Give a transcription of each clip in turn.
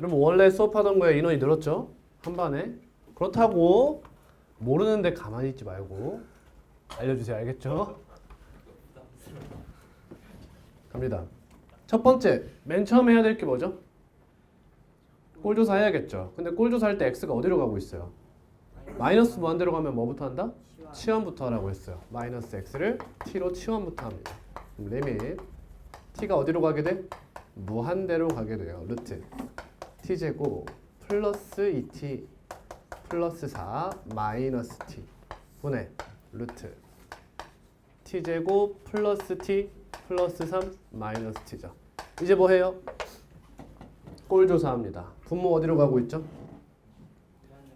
여러분 원래 수업하던 거에 인원이 늘었죠? 한 반에. 그렇다고 모르는데 가만히 있지 말고 알려주세요. 알겠죠? 갑니다. 첫 번째, 맨 처음에 해야 될 게 뭐죠? 꼴조사 해야겠죠. 근데 꼴조사 할 때 x가 어디로 가고 있어요? 마이너스 무한대로 가면 뭐부터 한다? 치환부터 하라고 했어요. 마이너스 x를 t로 치환부터 합니다. 리밋 t가 어디로 가게 돼? 무한대로 가게 돼요. 루트 t제곱 플러스 2t 플러스 4 마이너스 t 분의 루트 t제곱 플러스 t 플러스 3 마이너스 t죠. 이제 뭐 해요? 꼴조사합니다. 분모 어디로 가고 있죠?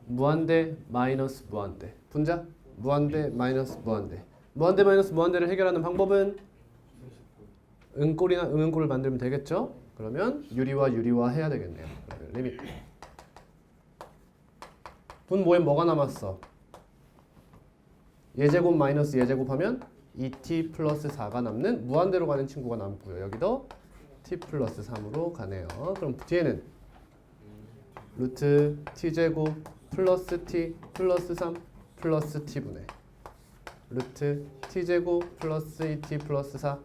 무한대 마이너스 무한대. 분자 무한대 마이너스 무한대. 무한대 마이너스 무한대를 해결하는 방법은 은꼴이나 음은꼴을 만들면 되겠죠? 그러면 유리와 유리화 해야 되겠네요. 리밋. 분모에 뭐가 남았어? 예제곱 마이너스 예제곱 하면 2t 플러스 4가 남는 무한대로 가는 친구가 남고요. 여기도 t 플러스 3으로 가네요. 그럼 뒤에는 루트 t제곱 플러스 t 플러스 3 플러스 t분의 루트 t제곱 플러스 2t 플러스 4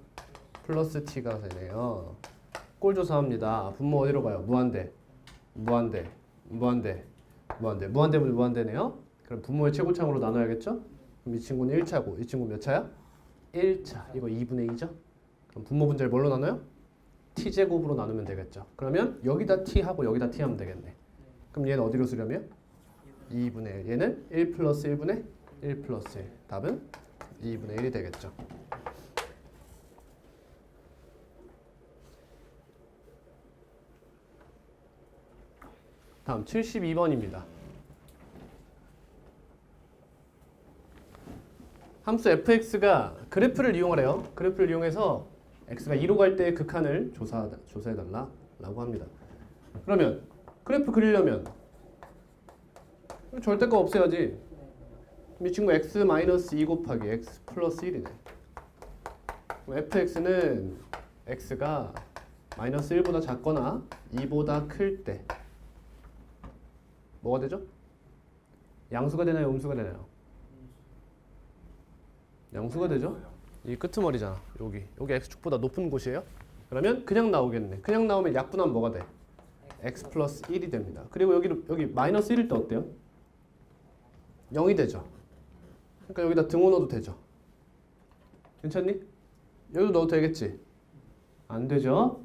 플러스 t가 되네요. 꼴조사합니다. 분모 어디로 가요? 무한대 무한대 무한대 무한대 무한대분의 무한대네요. 그럼 분모의 최고차항으로 나눠야겠죠? 그럼 이 친구는 1차고 이 친구 몇 차야? 1차. 이거 2분의 2죠? 그럼 분모 분자를 뭘로 나눠요? t제곱으로 나누면 되겠죠. 그러면 여기다 t하고 여기다 t 하면 되겠네. 그럼 얘는 어디로 쓰려면? 2분의 1. 얘는 1 플러스 1분의 1 플러스 1. 답은 2분의 1이 되겠죠. 다음 72번입니다. 함수 fx가 그래프를 이용하래요. 그래프를 이용해서 x가 2로 갈 때 극한을 조사해달라고 합니다. 그러면 그래프 그리려면 절대값 없애야지. 이 친구 x-2 곱하기 x 플러스 1이네. fx는 x가 마이너스 1보다 작거나 2보다 클 때 뭐가 되죠? 양수가 되나요? 음수가 되나요? 양수가 되죠? 이 끄트머리잖아. 여기 x축보다 높은 곳이에요. 그러면 그냥 나오겠네. 그냥 나오면 약분하면 뭐가 돼? x 플러스 1이 됩니다. 그리고 여기 마이너스 1일 때 어때요? 0이 되죠. 그러니까 여기다 등호 넣어도 되죠. 괜찮니? 여기도 넣어도 되겠지? 안 되죠?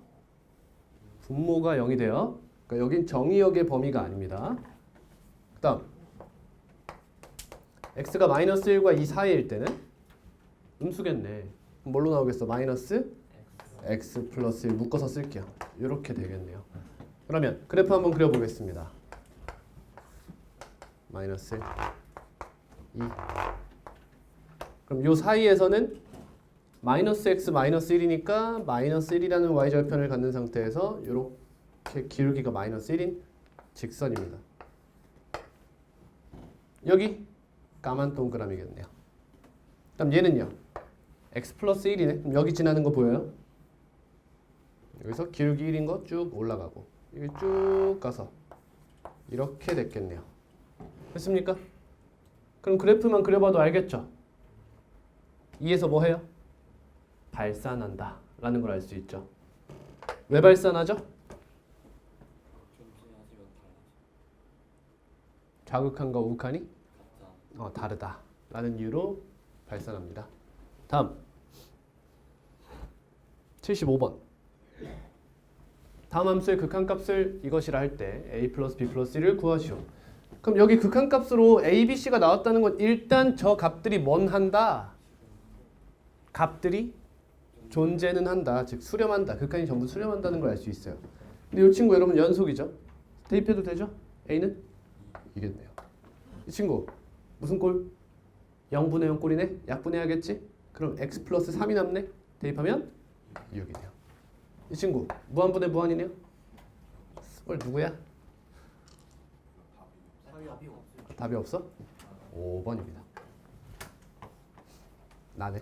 분모가 0이 돼요. 그러니까 여긴 정의역의 범위가 아닙니다. 그 다음 x가 마이너스 1과 2 사이일 때는 음수겠네. 뭘로 나오겠어? 마이너스 x 플러스 1 묶어서 쓸게요. 이렇게 되겠네요. 그러면 그래프 한번 그려보겠습니다. 마이너스 2. 그럼 요 사이에서는 마이너스 x 마이너스 1이니까 마이너스 1이라는 y절편을 갖는 상태에서 이렇게 기울기가 마이너스 1인 직선입니다. 여기 까만 동그라미겠네요. 그럼 얘는요? x 플러스 1이네. 그럼 여기 지나는 거 보여요? 여기서 기울기 1인 거 쭉 올라가고 여기 쭉 가서 이렇게 됐겠네요. 됐습니까? 그럼 그래프만 그려봐도 알겠죠? 2에서 뭐 해요? 발산한다 라는 걸 알 수 있죠. 왜 발산하죠? 자극한과 우극한이 다르다 라는 이유로 발산합니다. 다음 75번. 다음 함수의 극한값을 이것이라 할 때 a 플러스 b 플러스 1을 구하시오. 그럼 여기 극한값으로 a, b, c가 나왔다는 건 일단 저 값들이 뭔 한다? 값들이 존재는 한다. 즉 수렴한다. 극한이 전부 수렴한다는 걸 알 수 있어요. 근데 이 친구 여러분 연속이죠? 대입해도 되죠? a는 이겠네요. 이 친구 무슨 꼴? 0분의 0 꼴이네? 약분해야겠지? 그럼 x 플러스 3이 남네? 대입하면 6이네요. 이 친구 무한분의 무한이네요? 누구야? 답이 없어? 5번입니다. 나네.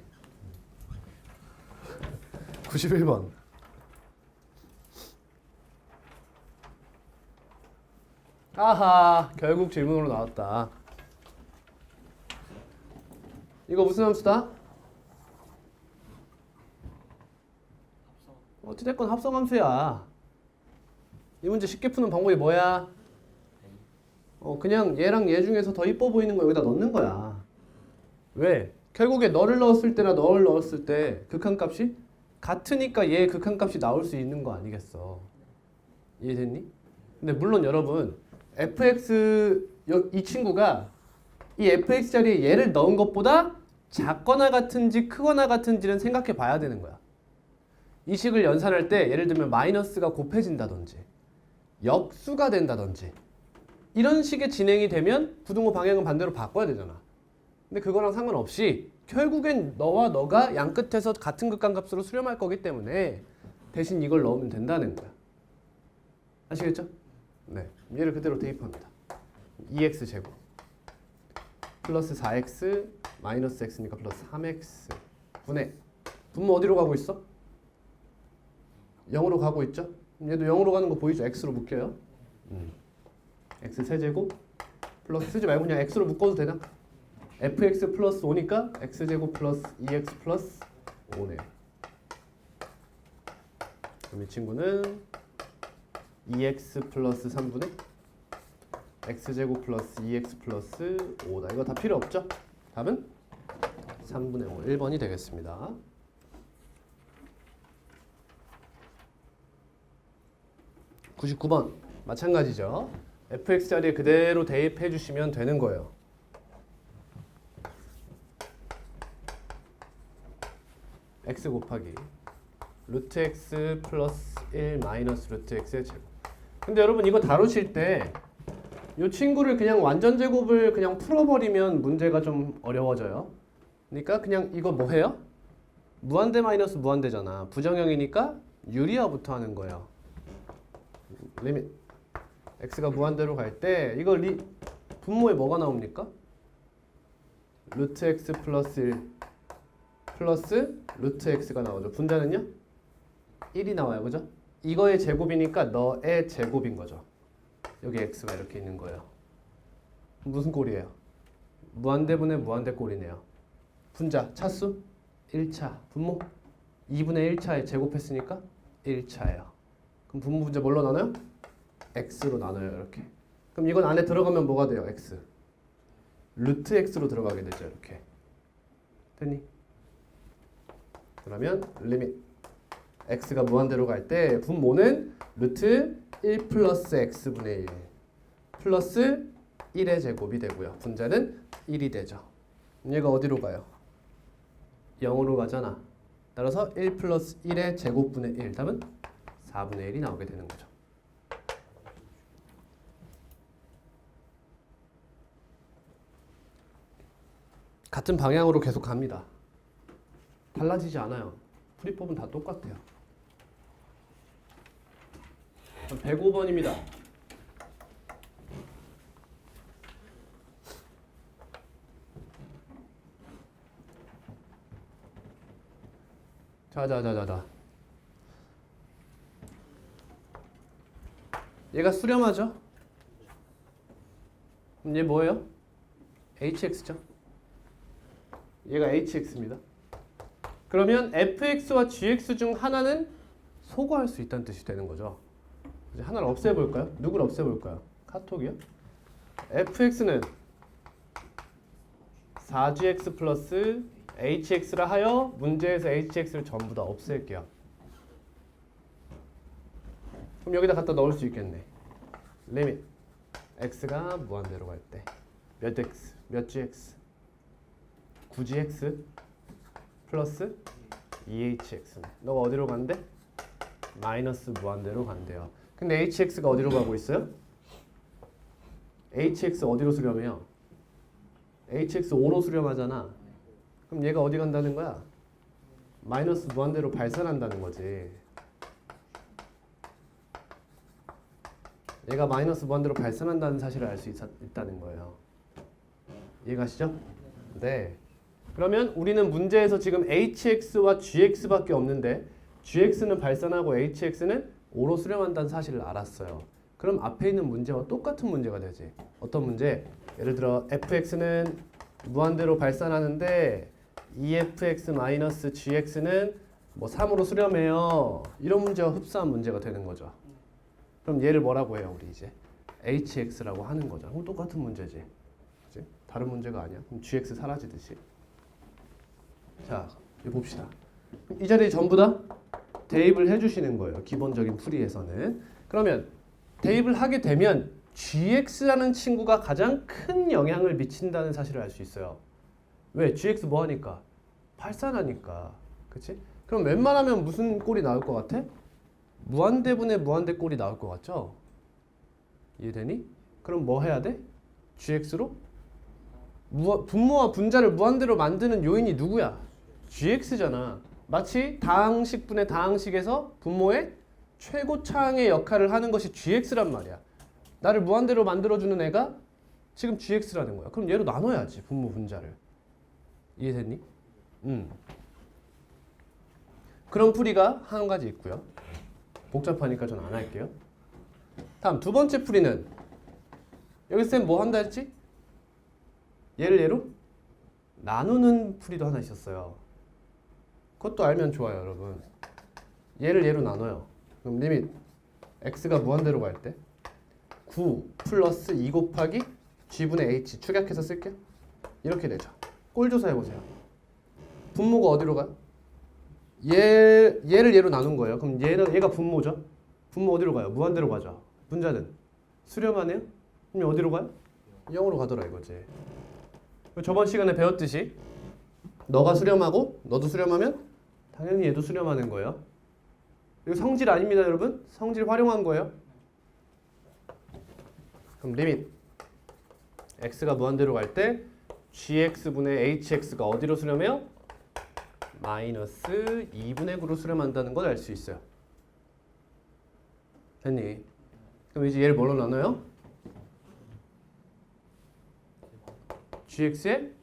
91번. 아하, 결국 질문으로 나왔다. 이거 무슨 함수다? 어찌됐건 합성함수야. 이 문제 쉽게 푸는 방법이 뭐야? 그냥 얘랑 얘 중에서 더 이뻐 보이는 거 여기다 넣는 거야. 왜? 결국에 너를 넣었을 때나 너를 넣었을 때 극한값이 같으니까 얘 극한값이 나올 수 있는 거 아니겠어. 이해됐니? 근데 물론 여러분 fx 이 친구가 이 fx 자리에 얘를 넣은 것보다 작거나 같은지 크거나 같은지는 생각해 봐야 되는 거야. 이 식을 연산할 때 예를 들면 마이너스가 곱해진다든지 역수가 된다든지 이런 식의 진행이 되면 부등호 방향은 반대로 바꿔야 되잖아. 근데 그거랑 상관없이 결국엔 너와 너가 양 끝에서 같은 극한값으로 수렴할 거기 때문에 대신 이걸 넣으면 된다는 거야. 아시겠죠? 네, 얘를 그대로 대입합니다. 2x 제곱 플러스 4x 마이너스 x니까 플러스 3x 분의 분모 어디로 가고 있어? 0으로 가고 있죠? 얘도 0으로 가는 거 보이죠? x로 묶여요. x 세제곱 플러스 쓰지 말고 그냥 x로 묶어도 되나? fx 플러스 5니까 x제곱 플러스 2x 플러스 5네요. 그럼 이 친구는 2x 플러스 3분의 x제곱 플러스 2x 플러스 5다. 이거 다 필요 없죠? 답은 3분의 5, 1번이 되겠습니다. 99번 마찬가지죠. fx 자리에 그대로 대입해 주시면 되는 거예요. x 곱하기 루트 x 플러스 1 마이너스 루트 x의 제곱. 근데 여러분 이거 다루실 때 이 친구를 그냥 완전 제곱을 그냥 풀어버리면 문제가 좀 어려워져요. 그러니까 그냥 이거 뭐 해요? 무한대 마이너스 무한대잖아. 부정형이니까 유리화부터 하는 거예요. 리밋 x가 무한대로 갈 때 이거 분모에 뭐가 나옵니까? 루트 x 플러스 1 플러스 루트 x가 나오죠. 분자는요? 1이 나와요. 그죠? 이거의 제곱이니까 너의 제곱인 거죠. 여기 x가 이렇게 있는 거예요. 무슨 꼴이에요? 무한대분의 무한대 꼴이네요. 분자 차수 1차 분모 2분의 1차에 제곱했으니까 1차예요. 그럼 분모 분자 뭘로 나눠요? x로 나눠요. 이렇게. 그럼 이건 안에 들어가면 뭐가 돼요? x 루트 x로 들어가게 되죠. 이렇게. 됐니? 그러면 리밋 x가 무한대로 갈 때 분모는 루트 1 플러스 x분의 1 플러스 1의 제곱이 되고요. 분자는 1이 되죠. 얘가 어디로 가요? 0으로 가잖아. 따라서 1 플러스 1의 제곱분의 1 답은 4분의 1이 나오게 되는 거죠. 같은 방향으로 계속 갑니다. 달라지지 않아요. 풀이법은 다 똑같아요. 105번입니다. 자자자자자. 얘가 수렴하죠? 그럼 얘 뭐예요? hx죠? 얘가 hx입니다. 그러면 fx와 gx 중 하나는 소거할 수 있다는 뜻이 되는 거죠. 이제 하나를 없애볼까요? 누구를 없애볼까요? 카톡이요? fx는 4gx 플러스 hx라 하여 문제에서 hx를 전부 다 없앨게요. 그럼 여기다 갖다 넣을 수 있겠네. 리밋 x가 무한대로 갈 때 몇 x, 몇 gx 9gx 플러스 2hx네. 너가 어디로 간대? 마이너스 무한대로 간대요. 근데 hx가 어디로 가고 있어요? hx 어디로 수렴해요? hx 5로 수렴하잖아. 그럼 얘가 어디 간다는 거야? 마이너스 무한대로 발산한다는 거지. 얘가 마이너스 무한대로 발산한다는 사실을 알 수 있다는 거예요. 이해가시죠? 네. 그러면 우리는 문제에서 지금 hx와 gx밖에 없는데 gx는 발산하고 hx는 5로 수렴한다는 사실을 알았어요. 그럼 앞에 있는 문제와 똑같은 문제가 되지. 어떤 문제? 예를 들어 fx는 무한대로 발산하는데 EFX-GX는 뭐 3으로 수렴해요. 이런 문제와 흡사한 문제가 되는 거죠. 그럼 얘를 뭐라고 해요? 우리 이제 HX라고 하는 거죠. 그럼 똑같은 문제지. 그치? 다른 문제가 아니야. 그럼 GX 사라지듯이. 자, 이거 봅시다. 이 자리에 전부 다 대입을 해주시는 거예요. 기본적인 풀이에서는. 그러면 대입을 하게 되면 GX라는 친구가 가장 큰 영향을 미친다는 사실을 알 수 있어요. 왜? GX 뭐 하니까? 발산하니까. 그치? 그럼 웬만하면 무슨 꼴이 나올 것 같아? 무한대분의 무한대 꼴이 나올 것 같죠? 이해되니? 그럼 뭐 해야 돼? GX로? 분모와 분자를 무한대로 만드는 요인이 누구야? GX잖아. 마치 다항식분의 다항식에서 분모의 최고차항의 역할을 하는 것이 GX란 말이야. 나를 무한대로 만들어주는 애가 지금 GX라는 거야. 그럼 얘로 나눠야지, 분모 분자를. 이해됐니? 그런 풀이가 한 가지 있고요. 복잡하니까 전 안 할게요. 다음 두 번째 풀이는 여기 쌤 뭐 한다 했지? 얘를 얘로 나누는 풀이도 하나 있었어요. 그것도 알면 좋아요, 여러분. 얘를 얘로 나눠요. 그럼 리밋 x가 무한대로 갈 때 9 플러스 2 곱하기 g분의 h 축약해서 쓸게요. 이렇게 되죠. 꼴조사 해보세요. 분모가 어디로 가요? 얘를 얘로 나눈 거예요. 그럼 얘가 분모죠. 분모 어디로 가요? 무한대로 가죠. 분자는 수렴하네요. 그럼 어디로 가요? 0으로 가더라 이거지. 저번 시간에 배웠듯이 너가 수렴하고 너도 수렴하면 당연히 얘도 수렴하는 거예요. 이거 성질 아닙니다, 여러분. 성질 활용한 거예요. 그럼 리밋 x가 무한대로 갈 때 gx분의 hx가 어디로 수렴해요? 마이너스 2분의 9로 수렴한다는 걸 알 수 있어요. 됐니? 그럼 이제 얘를 뭘로 나눠요? gx의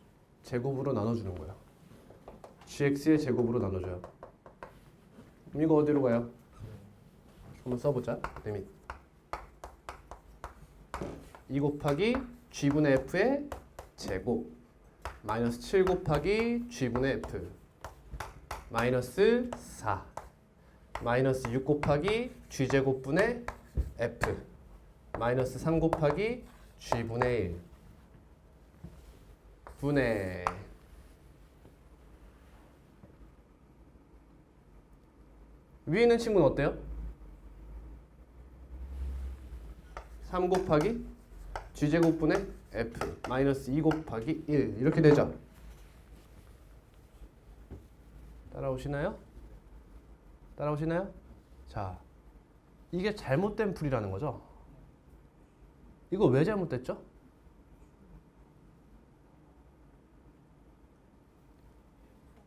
제곱으로 나눠주는 거예요. gx의 제곱으로 나눠줘요. 그럼 이거 어디로 가요? 한번 써보자. 리밋 2 곱하기 g분의 f의 제곱 마이너스 7 곱하기 g분의 f 마이너스 4 마이너스 6 곱하기 g제곱분의 f 마이너스 3 곱하기 g분의 1 분의 위에 있는 친구는 어때요? 3 곱하기 g제곱분의 f 마이너스 2 곱하기 1 이렇게 되죠. 따라오시나요? 따라오시나요? 자, 이게 잘못된 풀이라는 거죠. 이거 왜 잘못됐죠?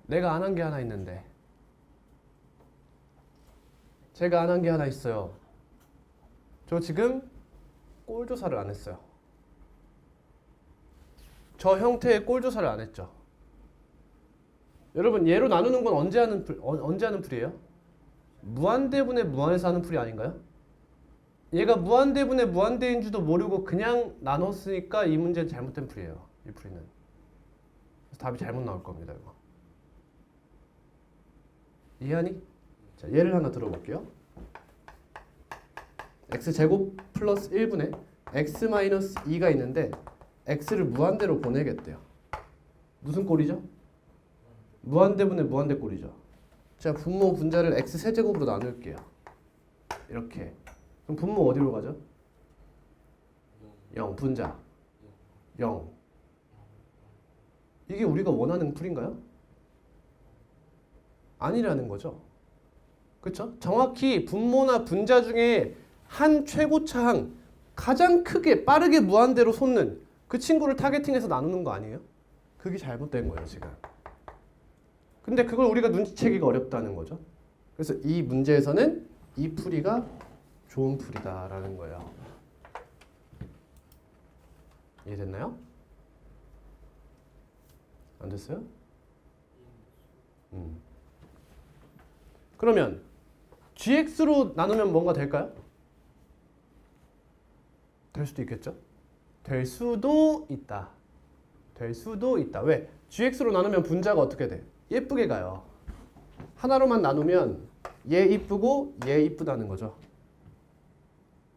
내가 안 한 게 하나 있는데 제가 안 한 게 하나 있어요. 저 지금 꼴조사를 안 했어요. 저 형태의 꼴조사를 안 했죠. 여러분 얘로 나누는 건 언제 하는 풀이에요? 무한대분의 무한에서 하는 풀이 아닌가요? 얘가 무한대분의 무한대인 줄도 모르고 그냥 나눴으니까 이 문제는 잘못된 풀이에요. 이 풀이는. 그래서 답이 잘못 나올 겁니다. 이거. 이해하니? 자, 예를 하나 들어볼게요. x제곱 플러스 1분의 x 마이너스 2가 있는데 x를 무한대로 보내겠대요. 무슨 꼴이죠? 무한대분의 무한대 꼴이죠. 자, 분모 분자를 x 세제곱으로 나눌게요. 이렇게. 그럼 분모 어디로 가죠? 0 분자 0. 이게 우리가 원하는 풀인가요? 아니라는 거죠. 그렇죠? 정확히 분모나 분자 중에 한 최고차항 가장 크게 빠르게 무한대로 솟는 그 친구를 타겟팅해서 나누는 거 아니에요? 그게 잘못된 거예요, 지금. 근데 그걸 우리가 눈치채기가 어렵다는 거죠. 그래서 이 문제에서는 이 풀이가 좋은 풀이다라는 거예요. 이해됐나요? 안 됐어요? 그러면 gx로 나누면 뭔가 될까요? 될 수도 있겠죠? 될 수도 있다. 될 수도 있다. 왜? gx로 나누면 분자가 어떻게 돼? 예쁘게 가요. 하나로만 나누면 얘 이쁘고 얘 이쁘다는 거죠.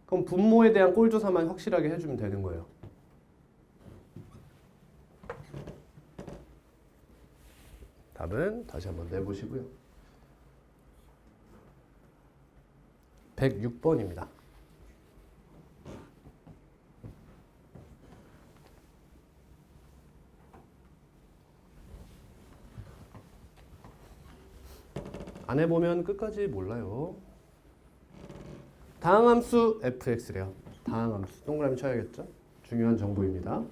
그럼 분모에 대한 꼴조사만 확실하게 해주면 되는 거예요. 답은 다시 한번 내보시고요. 106번입니다. 안 해보면 끝까지 몰라요. 다항함수 fx래요. 다항함수. 동그라미 쳐야겠죠? 중요한 정보입니다.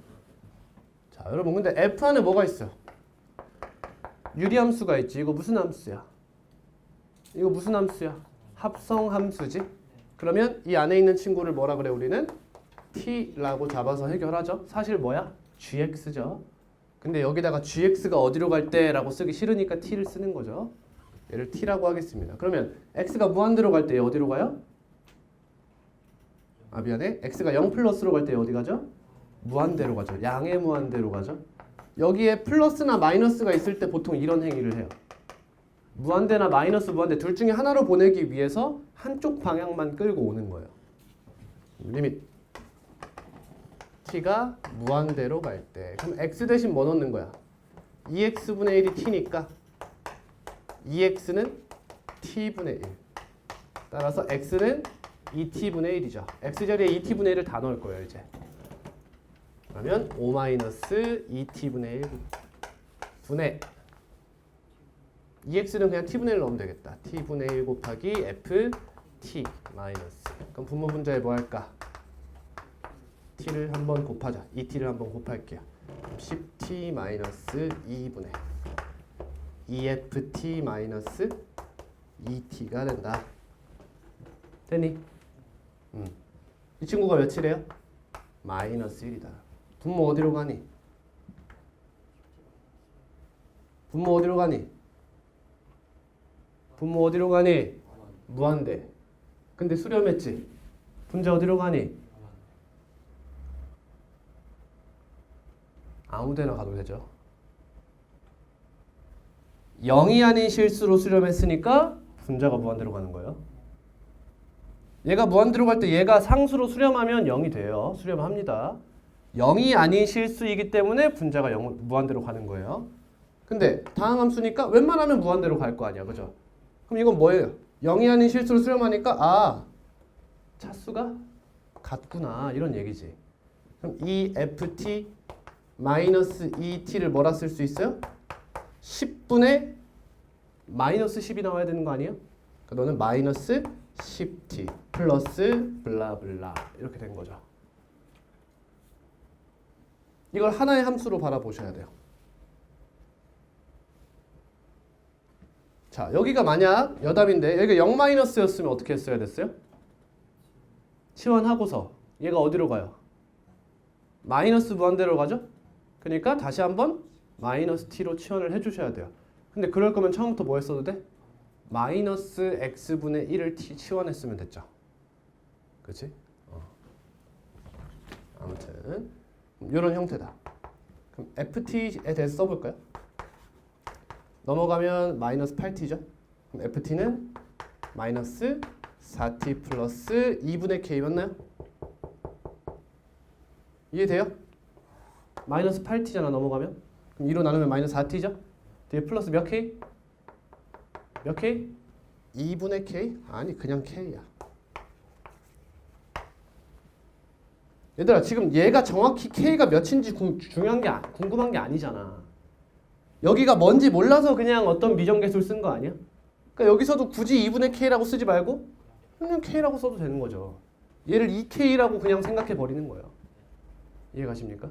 자, 여러분 근데 f 안에 뭐가 있어요? 유리함수가 있지. 이거 무슨 함수야? 이거 무슨 함수야? 합성함수지? 그러면 이 안에 있는 친구를 뭐라 그래 우리는? t라고 잡아서 해결하죠. 사실 뭐야? gx죠. 근데 여기다가 gx가 어디로 갈 때라고 쓰기 싫으니까 t를 쓰는 거죠. 얘를 t라고 하겠습니다. 그러면 x가 무한대로 갈 때 어디로 가요? 아 미안해. x가 0 플러스로 갈 때 어디 가죠? 무한대로 가죠. 양의 무한대로 가죠. 여기에 플러스나 마이너스가 있을 때 보통 이런 행위를 해요. 무한대나 마이너스 무한대 둘 중에 하나로 보내기 위해서 한쪽 방향만 끌고 오는 거예요. 리밋 t가 무한대로 갈 때 그럼 x 대신 뭐 넣는 거야? 2x분의 1이 t니까 2x는 t분의 1 따라서 x는 2t분의 1이죠. x 자리에 2t분의 1을 다 넣을 거예요 이제. 그러면 5-2t분의 1 분의 2x는 그냥 t분의 1 넣으면 되겠다. t분의 1 곱하기 ft 마이너스. 그럼 분모 분자에 뭐 할까? t를 한번 곱하자. 2t를 한번 곱할게요. 10t 마이너스 2분의 2ft 마이너스 2t가 된다. 됐니? 이 친구가 몇이래요? 마이너스 1이다. 분모 어디로 가니? 분모 어디로 가니? 분모 어디로 가니? 무한대. 근데 수렴했지? 분자 어디로 가니? 아무데나 가도 되죠. 0이 아닌 실수로 수렴했으니까 분자가 무한대로 가는 거예요. 얘가 무한대로 갈 때 얘가 상수로 수렴하면 0이 돼요. 수렴합니다. 0이 아닌 실수이기 때문에 분자가 무한대로 가는 거예요. 근데 다항함수니까 웬만하면 무한대로 갈 거 아니야. 그죠? 그럼 이건 뭐예요? 0이 아닌 실수로 수렴하니까 아 차수가 같구나 이런 얘기지. 그럼 이 ft 마이너스 2t를 뭐라 쓸 수 있어요? 10분의 마이너스 10이 나와야 되는 거 아니에요? 그러니까 너는 마이너스 10t 플러스 블라블라 이렇게 된 거죠. 이걸 하나의 함수로 바라보셔야 돼요. 자, 여기가 만약 여답인데 여기가 0-였으면 어떻게 했어야 됐어요? 치환하고서 얘가 어디로 가요? 마이너스 무한대로 가죠? 그러니까 다시 한번 마이너스 t로 치환을 해주셔야 돼요. 근데 그럴 거면 처음부터 뭐 했어도 돼? 마이너스 x분의 1을 t 치환했으면 됐죠. 그치? 아무튼 이런 형태다. 그럼 ft에 대해서 써볼까요? 넘어가면 마이너스 8t죠. 그럼 ft는 마이너스 4t 플러스 2분의 k 맞나요? 이해돼요? 마이너스 8t잖아 넘어가면. 그럼 2로 나누면 마이너스 4t죠? 뒤에 플러스 몇 k? 몇 k? 2분의 k? 아니 그냥 k야. 얘들아 지금 얘가 정확히 k가 몇인지 중요한 게 궁금한 게 아니잖아. 여기가 뭔지 몰라서 그냥 어떤 미정계수를 쓴 거 아니야? 그러니까 여기서도 굳이 2분의 k라고 쓰지 말고 그냥 k라고 써도 되는 거죠. 얘를 2k라고 그냥 생각해 버리는 거예요. 이해가십니까?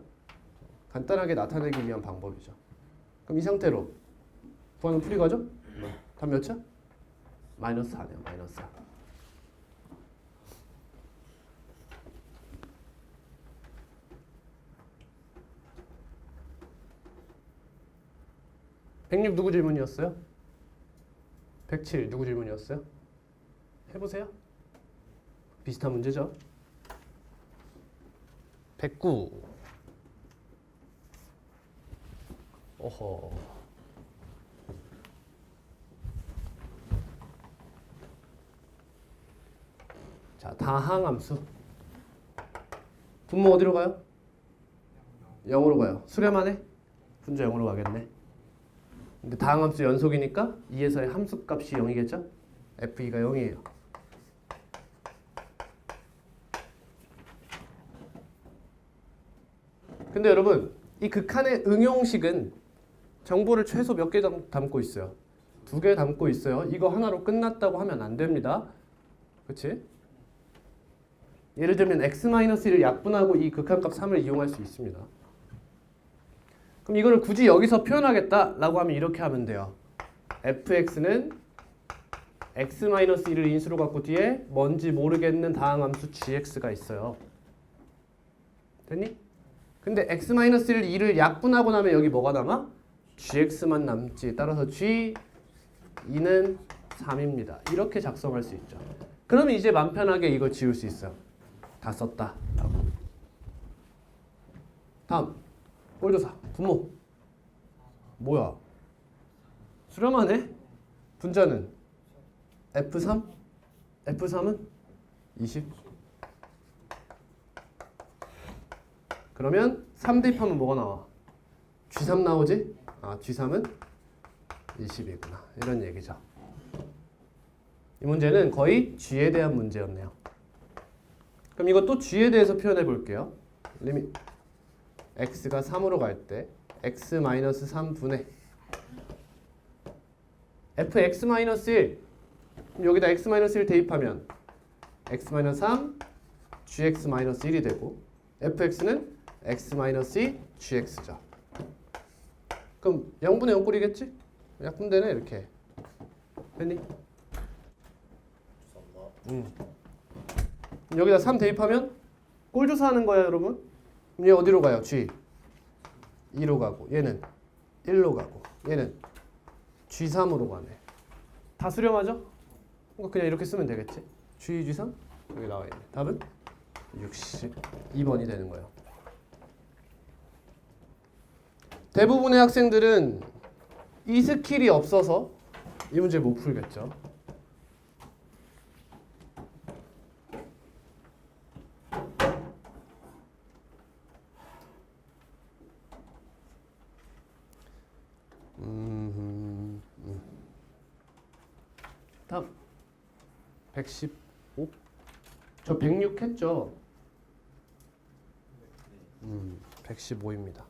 간단하게 나타내기 위한 방법이죠. 그럼 이 상태로 구하는 풀이 가죠? 답 몇이야? 마이너스 4네요. 마이너스 4. (106) 누구 질문이었어요? 107 누구 질문이었어요? 해보세요. 비슷한 문제죠. 109. 어허. 자, 다항함수. 분모 어디로 가요? 0으로 가요. 수렴하네? 분자 0으로 가겠네. 근데 다항함수 연속이니까 2에서의 함수값이 0이겠죠? f2가 0이에요. 근데 여러분, 이 극한의 응용식은 정보를 최소 몇 개 담고 있어요? 2개 담고 있어요. 이거 하나로 끝났다고 하면 안 됩니다. 그치? 예를 들면 x-1을 약분하고 이 극한값 3을 이용할 수 있습니다. 그럼 이거를 굳이 여기서 표현하겠다라고 하면 이렇게 하면 돼요. fx는 x-1을 인수로 갖고 뒤에 뭔지 모르겠는 다항함수 gx가 있어요. 됐니? 근데 x-1을 2를 약분하고 나면 여기 뭐가 남아? gx만 남지. 따라서 g2는 3입니다. 이렇게 작성할 수 있죠. 그러면 이제 맘 편하게 이거 지울 수 있어요. 다 썼다. 다음 꼴조사 분모. 뭐야? 수렴하네? 분자는 F3? F3은 20. 그러면 3 대입하면 뭐가 나와? G3 나오지? 아, G3은 20이구나. 이런 얘기죠. 이 문제는 거의 G에 대한 문제였네요. 그럼 이것도 G에 대해서 표현해 볼게요. 리밋 x가 3으로 갈 때 x-3분의 fx-1 여기다 x-1 대입하면 x-3 gx-1이 되고 fx는 x-2 gx죠. 그럼 0분의 0꼴이겠지? 약분되네 이렇게. 됐니? 여기다 3 대입하면 꼴조사하는 거야 여러분. 얘 어디로 가요? G 2로 가고 얘는 1로 가고 얘는 G3으로 가네. 다 수렴하죠? 그냥 이렇게 쓰면 되겠지. G, G3 여기 나와 있네. 답은 62번이 되는 거예요. 대부분의 학생들은 이 스킬이 없어서 이 문제 못 풀겠죠. 다음 115? 저 106 했죠? 115입니다.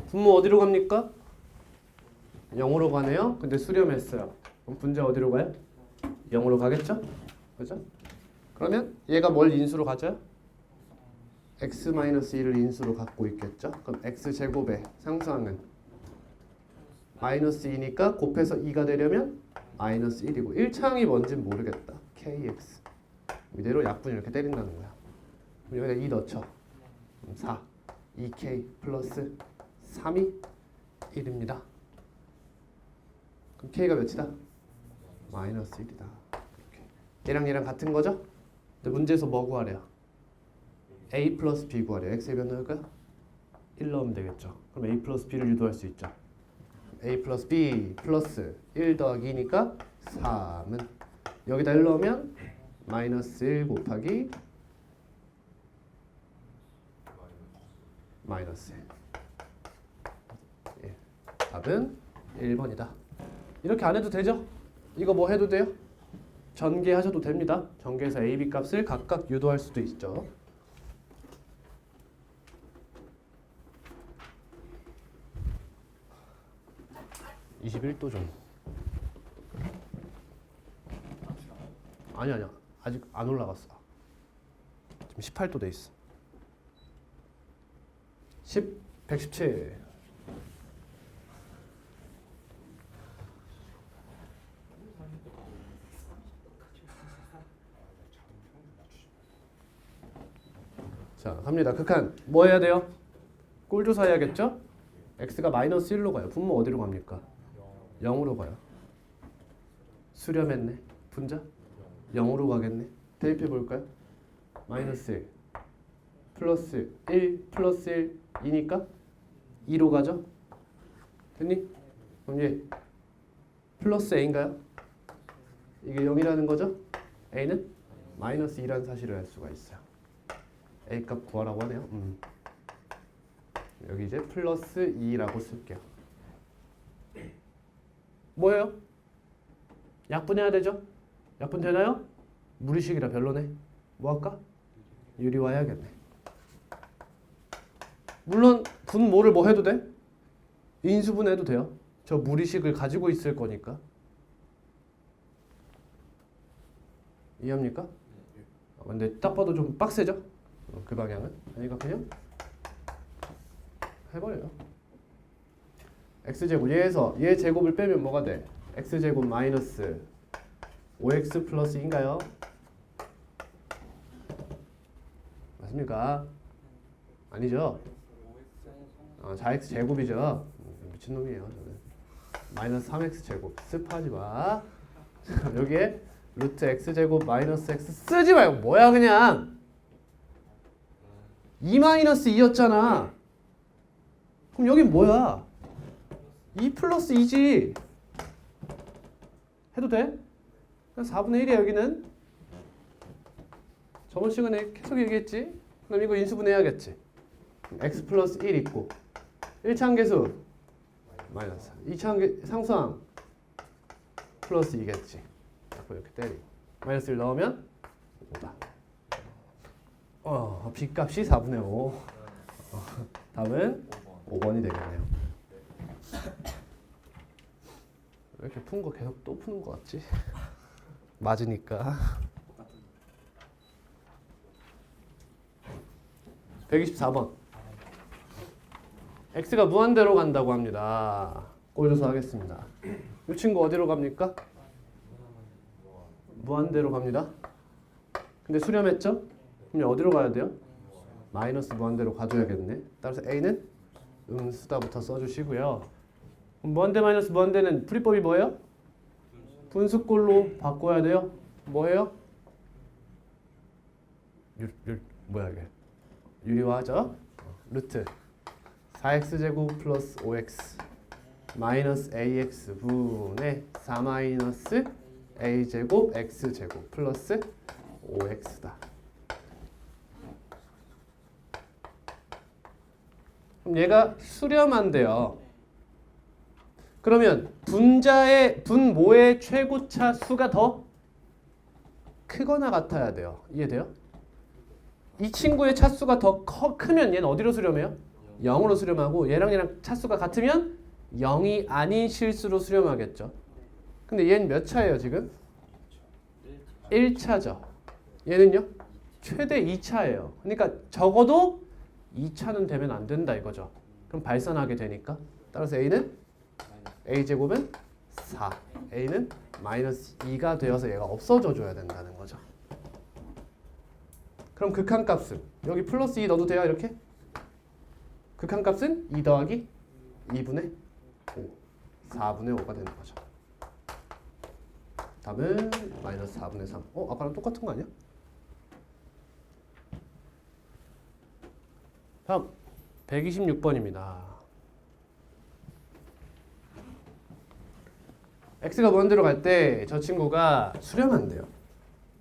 분모 어디로 갑니까? 0으로 가네요. 근데 수렴했어요. 그럼 분자 어디로 가요? 0으로 가겠죠? 그죠? 그러면 얘가 뭘 인수로 가져요? x-1을 인수로 갖고 있겠죠? 그럼 x제곱의 상수항은 마이너스 2니까 곱해서 2가 되려면 마이너스 1이고 1차항이 뭔진 모르겠다. kx 이대로 약분 이렇게 때린다는 거야. 그럼 여기다 2 넣죠. 4 2k 플러스 3이 1입니다. 그럼 k가 몇이다? 마이너스 1이다. 이렇게. 얘랑 얘랑 같은 거죠? 근데 문제에서 뭐 구하래요? a 플러스 b 구하래요. x의 몇 넣을까요? 1 넣으면 되겠죠. 그럼 a 플러스 b를 유도할 수 있죠. a 플러스 b 플러스 1 더하기 2니까 3은 여기다 1 넣으면 마이너스 1 곱하기 마이너스 1. 예. 답은 1번이다. 이렇게 안 해도 되죠? 이거 뭐 해도 돼요? 전개하셔도 됩니다. 전개해서 a, b 값을 각각 유도할 수도 있죠. (21도) 좀. 아니야. 아직 안 올라갔어. 지금 18도 돼 있어. 117. 자, 갑니다. 극한. 뭐 해야 돼요? 꼴조사 해야겠죠? x가 마이너스 1로 가요. 분모 어디로 갑니까? 0으로 가요. 수렴했네. 분자? 0으로 가겠네. 대입해 볼까요? 마이너스 1 플러스 1 플러스 1 2니까 2로 가죠? 됐니? 그럼 얘 플러스 a인가요? 이게 0이라는 거죠? a는 마이너스 2라는 사실을 알 수가 있어요. a 값 구하라고 하네요. 여기 이제 플러스 2라고 쓸게요. 뭐예요? 약분해야 되죠? 약분 되나요? 무리식이라 별로네. 뭐 할까? 유리화 해야겠네. 물론 분모를 뭐 해도 돼? 인수분 해도 돼요. 저 무리식을 가지고 있을 거니까. 이해합니까? 근데 딱 봐도 좀 빡세죠? 그 방향은. 그러니까 그냥 해버려요. x제곱 얘에서 얘 제곱을 빼면 뭐가 돼? x제곱 마이너스 5x 플러스 2인가요? 맞습니까? 아니죠? 4x 제곱이죠. 미친놈이에요 저는. 마이너스 3x 제곱 습하지 마. 여기에 루트 x제곱 마이너스 x 쓰지 말고 뭐야 그냥 2 마이너스 2였잖아. 그럼 여긴 뭐야? 2 플러스 2지. 해도 돼? 그냥 4분의 1이야 여기는. 저번 시간에 계속 얘기했지? 그럼 이거 인수분해야겠지. x 플러스 1 있고 1차함계수 마이너스 2차함계 상수항 플러스 2겠지. 이렇게 때리고 마이너스 1 넣으면 5다. b값이 4분의 5. 답은 5번이 되겠네요. 왜 이렇게 푼 거 계속 또 푸는 거 같지? 맞으니까. 124번. x가 무한대로 간다고 합니다. 꼴조사 하겠습니다. 이 친구 어디로 갑니까? 무한대로 갑니다. 근데 수렴했죠? 그럼 어디로 가야 돼요? 마이너스 무한대로 가줘야겠네. 따라서 a는 음수다부터 써주시고요. 그럼 무한대 마이너스 무한대는 풀이법이 뭐예요? 분수꼴로 바꿔야 돼요. 뭐예요? 뭐야 이게? 유리화하죠? 루트 4x제곱 플러스 5x 마이너스 ax 분의 4 마이너스 a제곱 x제곱 플러스 5x다. 그럼 얘가 수렴한대요. 그러면 분모의 최고차 수가 더 크거나 같아야 돼요. 이해돼요? 이 친구의 차수가 더 크면 얘는 어디로 수렴해요? 0으로 수렴하고 얘랑 차수가 같으면 0이 아닌 실수로 수렴하겠죠. 근데 얘는 몇 차예요 지금? 1차죠. 얘는요? 최대 2차예요. 그러니까 적어도 2차는 되면 안 된다 이거죠. 그럼 발산하게 되니까 따라서 a는 a제곱은 4 a는 마이너스 2가 되어서 얘가 없어져 줘야 된다는 거죠. 그럼 극한값은 여기 플러스 2 넣어도 돼요 이렇게? 극한값은 2 더하기 2분의 5 4분의 5가 되는 거죠. 답은 마이너스 4분의 3. 아까랑 똑같은 거 아니야? 다음 126번입니다. x가 무한대로 갈 때 저 친구가 수렴한대요.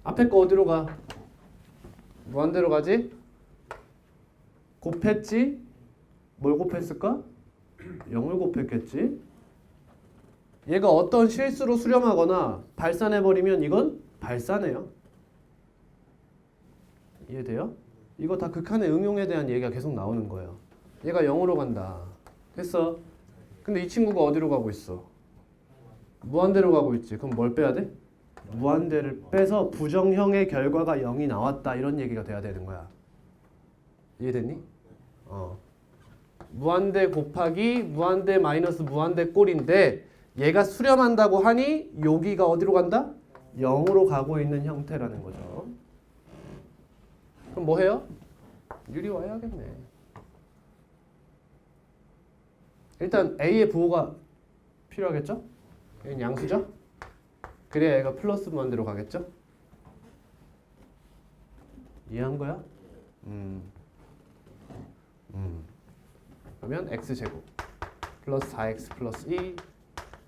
앞에 거 어디로 가? 무한대로 가지? 곱했지? 뭘 곱했을까? 0을 곱했겠지? 얘가 어떤 실수로 수렴하거나 발산해버리면 이건 발산해요. 이해돼요? 이거 다 극한의 응용에 대한 얘기가 계속 나오는 거예요. 얘가 0으로 간다. 됐어. 근데 이 친구가 어디로 가고 있어? 무한대로 가고 있지. 그럼 뭘 빼야 돼? 무한대를 빼서 부정형의 결과가 0이 나왔다. 이런 얘기가 돼야 되는 거야. 이해됐니? 무한대 곱하기 무한대 마이너스 무한대 꼴인데 얘가 수렴한다고 하니 여기가 어디로 간다? 0으로 가고 있는 형태라는 거죠. 그럼 뭐 해요? 유리화 해야겠네. 일단 A의 부호가 필요하겠죠? 얘는 양수죠? 그래야 얘가 플러스 무한대로 가겠죠? 이해한 거야? 그러면 x제곱 플러스 4x 플러스 2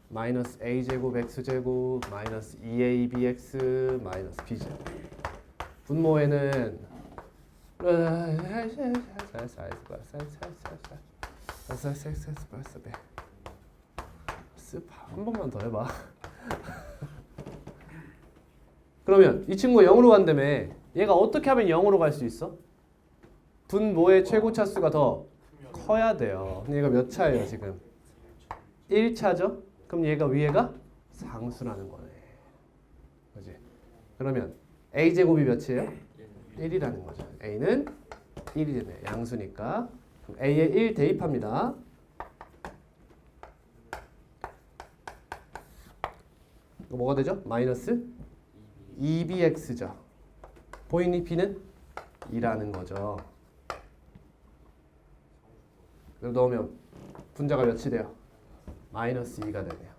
마이너스 a제곱 x제곱 마이너스 2abx 마이너스 b제곱. 분모에는 한 번만 더 해봐. 그러면 이 친구가 0으로 간다며. 얘가 어떻게 하면 0으로 갈 수 있어? 분모의 최고 차수가 더 커야 돼요. 근데 얘가 몇 차예요 지금? 1차죠? 그럼 얘가 위에가 상수라는 거네. 그지? 그러면 a제곱이 몇이에요? 1이라는 거죠. a는 1이 되네. 양수니까. 그럼 a에 1 대입합니다. 이거 뭐가 되죠? 마이너스 2bx죠. 보이니? b는 2라는 거죠. 그럼 넣으면 분자가 몇이 돼요? 마이너스 2가 되네요.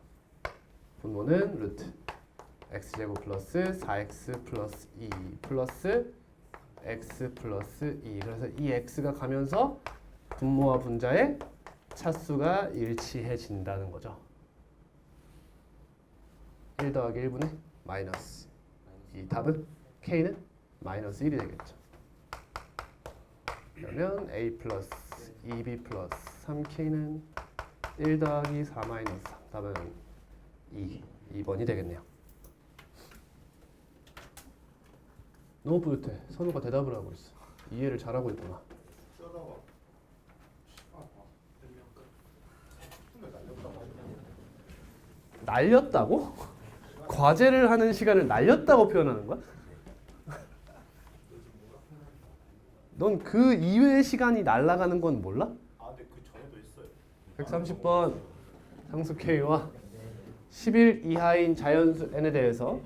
분모는 루트 x제곱 플러스 4x 플러스 2 플러스 x 플러스 2. 그래서 이 x가 가면서 분모와 분자의 차수가 일치해진다는 거죠. 1 더하기 1분의 마이너스 2. 답은 k는 마이너스 1이 되겠죠. 그러면 a 플러스 2b 플러스 3k는 1 더하기 4 마이너스 3. 답은 2번이 되겠네요. 너무 뿌듯해. 선우가 대답을 하고 있어. 이해를 잘하고 있구나. 날렸다고? 과제를 하는 시간을 날렸다고 표현하는 거야? 넌 그 이외의 시간이 날아가는 건 몰라? 아, 근데 그 전에도 있어요. 130번 상수 K와 10일 이하인 자연수 N에 대해서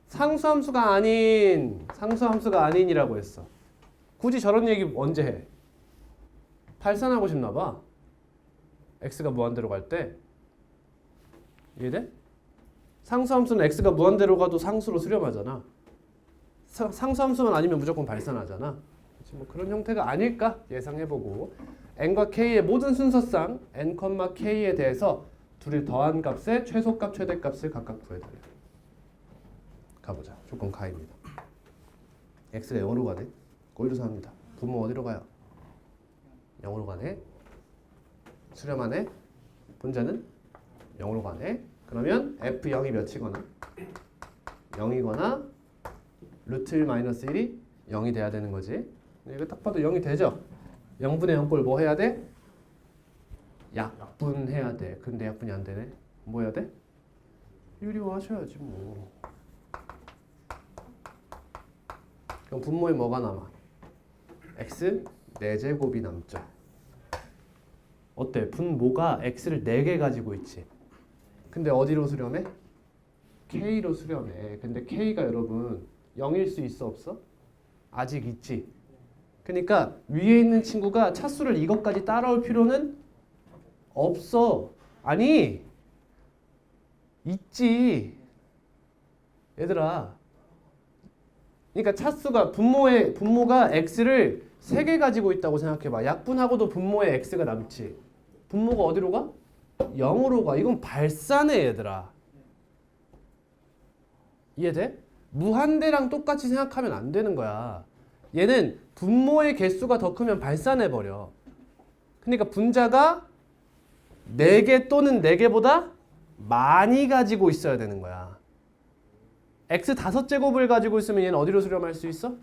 상수함수가 아닌이라고 했어. 굳이 저런 얘기 언제 해? 발산하고 싶나 봐. x가 무한대로 갈 때. 이해돼? 상수함수는 x가 무한대로 가도 상수로 수렴하잖아. 상수함수만 아니면 무조건 발산하잖아. 뭐 그런 형태가 아닐까 예상해보고 n과 k의 모든 순서상 n, k에 대해서 둘이 더한 값의 최소값, 최대값을 각각 구해달래. 가보자. 조건 가입니다. x가 0으로 가네. 꼴조사합니다. 분모 어디로 가요? 0으로 가네. 수렴하네. 분자는 0으로 가네. 그러면 f0이 몇이거나 0이거나 루트 1 마이너스 1이 0이 돼야 되는 거지. 이거 딱 봐도 0이 되죠? 0분의 0꼴 뭐 해야 돼? 약분해야 돼. 근데 약분이 안 되네. 뭐 해야 돼? 유리화하셔야지 뭐. 그럼 분모에 뭐가 남아? x 4제곱이 남죠. 어때? 분모가 x를 4개 가지고 있지. 근데 어디로 수렴해? k로 수렴해. 근데 k가 여러분 0일 수 있어 없어? 아직 있지. 그러니까 위에 있는 친구가 차수를 이것까지 따라올 필요는 없어. 아니 있지 얘들아. 그러니까 차수가 분모가 x를 3개 가지고 있다고 생각해봐. 약분하고도 분모에 x가 남지. 분모가 어디로 가? 0으로 가. 이건 발산해 얘들아. 이해돼? 무한대랑 똑같이 생각하면 안 되는 거야. 얘는 분모의 개수가 더 크면 발산해버려. 그러니까 분자가 4개 또는 4개보다 많이 가지고 있어야 되는 거야. x 5제곱을 가지고 있으면 얘는 어디로 수렴할 수 있어?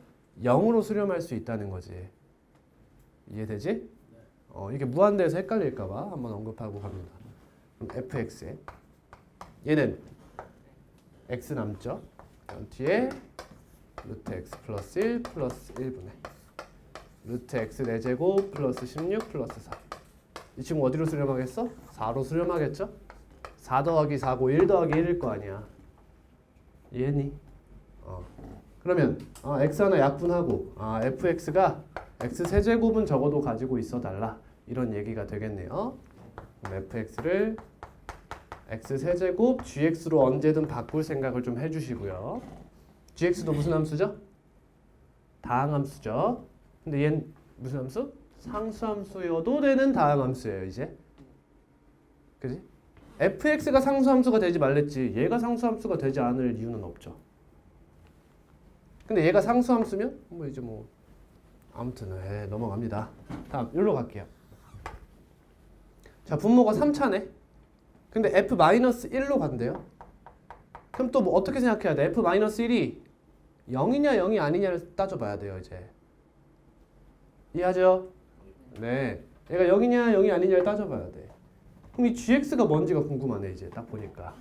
0으로 수렴할 수 있다는 거지. 이해되지? 이게 무한대에서 헷갈릴까 봐 한번 언급하고 갑니다. 그럼 fx에 얘는 x 남죠? 뒤에 루트 x 플러스 1 플러스 1분의 루트 x 4제곱 플러스 16 플러스 4. 이 친구 어디로 수렴하겠어? 4로 수렴하겠죠? 4 더하기 4고 1 더하기 1일 거 아니야. 이해했니? 그러면 x 하나 약분하고 fx가 x 세제곱은 적어도 가지고 있어 달라. 이런 얘기가 되겠네요. 그럼 fx를 x 세제곱 gx로 언제든 바꿀 생각을 좀 해주시고요. gx도 무슨 함수죠? 다항함수죠. 근데 얘는 무슨 함수? 상수함수여도 되는 다항함수예요. 이제 그지? fx가 상수함수가 되지 말랬지 얘가 상수함수가 되지 않을 이유는 없죠. 근데 얘가 상수함수면 뭐 이제 뭐 아무튼 넘어갑니다. 다음 여기로 갈게요. 자 분모가 3차네. 근데 f-1로 간대요. 그럼 또 뭐 어떻게 생각해야 돼? f-1이 0이냐 0이 아니냐를 따져봐야 돼요. 이제 이해하죠? 네, 얘가 0이냐 0이 아니냐를 따져봐야 돼. 그럼 이 gx가 뭔지가 궁금하네. 이제 딱 보니까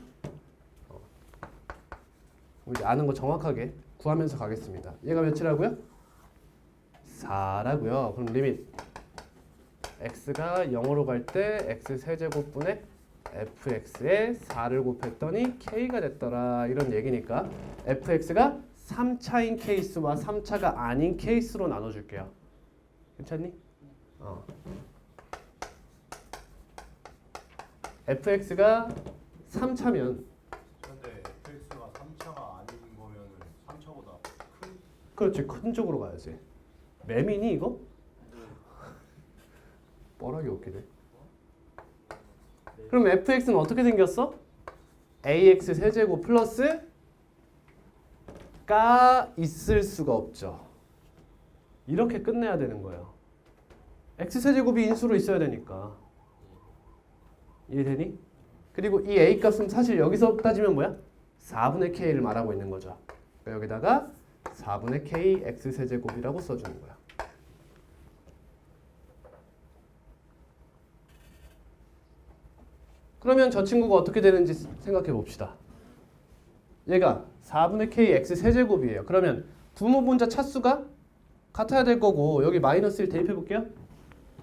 이제 아는 거 정확하게 구하면서 가겠습니다. 얘가 몇이라고요? 4라고요. 그럼 리밋 x가 0으로 갈 때 x 세제곱분의 fx에 4를 곱했더니 k가 됐더라 이런 얘기니까 fx가 3차인 케이스와 3차가 아닌 케이스로 나눠줄게요. 괜찮니? fx가 3차면 근데 fx가 3차가 아닌 거면은 3차보다 큰. 그렇지 큰 쪽으로 가야지. 매미니 이거? 뻔하게 웃기네. 그럼 fx는 어떻게 생겼어? ax 세제곱 플러스 가 있을 수가 없죠. 이렇게 끝내야 되는 거예요. x 세제곱이 인수로 있어야 되니까. 이해되니? 그리고 이 a 값은 사실 여기서 따지면 뭐야? 4분의 k를 말하고 있는 거죠. 그러니까 여기다가 4분의 k x 세제곱이라고 써주는 거야. 그러면 저 친구가 어떻게 되는지 생각해 봅시다. 얘가 4분의 k x 세제곱이에요. 그러면 부모분자 차수가 같아야 될 거고 여기 마이너스 1 대입해 볼게요.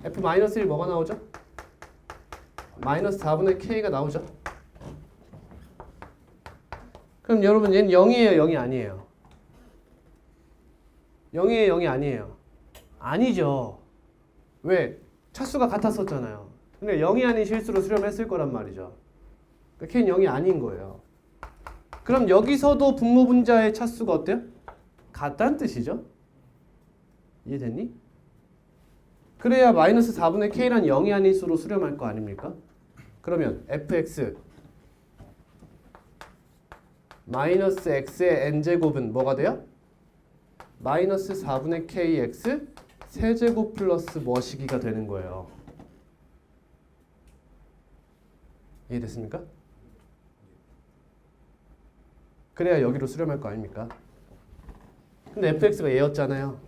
f-1 뭐가 나오죠? 마이너스 4분의 k가 나오죠. 그럼 여러분 얘는 0이에요? 0이 아니에요? 0이에요? 0이 아니에요? 아니죠. 왜? 차수가 같았었잖아요. 근데 0이 아닌 실수로 수렴했을 거란 말이죠. 그러니까 걔는 0이 아닌 거예요. 그럼 여기서도 분모분자의 차수가 어때요? 같다는 뜻이죠. 이해됐니? 그래야 마이너스 4분의 k란 0이 아닌 수로 수렴할 거 아닙니까? 그러면 fx 마이너스 x의 n제곱은 뭐가 돼요? 마이너스 4분의 kx 세제곱 플러스 뭐시기가 되는 거예요. 이해됐습니까? 그래야 여기로 수렴할 거 아닙니까? 근데 fx가 얘였잖아요.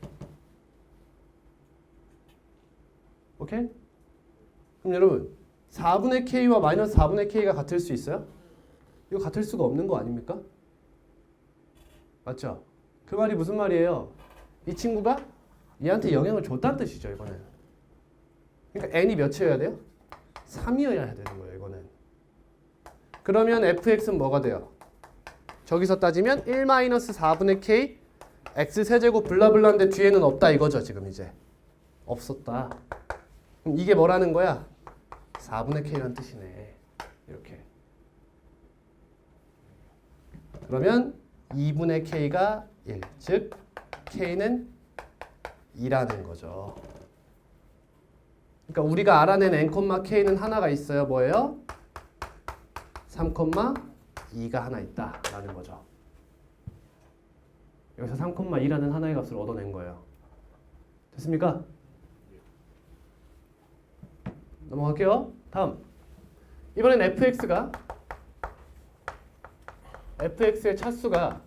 오케이? 그럼 여러분 4분의 k와 마이너스 4분의 k가 같을 수 있어요? 이거 같을 수가 없는 거 아닙니까? 맞죠? 그 말이 무슨 말이에요? 이 친구가 얘한테 영향을 줬다는 뜻이죠. 이거는. 그러니까 n이 몇이어야 돼요? 3이어야 되는 거예요. 이거는. 그러면 fx는 뭐가 돼요? 저기서 따지면 1-4분의 k x 세제곱 블라블라인데 뒤에는 없다 이거죠. 지금 이제. 없었다. 그럼 이게 뭐라는 거야? 4분의 k라는 뜻이네. 이렇게. 그러면 2분의 k가 1. 즉 k는 2라는 거죠. 그러니까 우리가 알아낸 n, k는 하나가 있어요. 뭐예요? 3,2가 하나 있다라는 거죠. 여기서 3,2라는 하나의 값을 얻어낸 거예요. 됐습니까? 넘어갈게요. 다음. 이번엔 fx의 차수가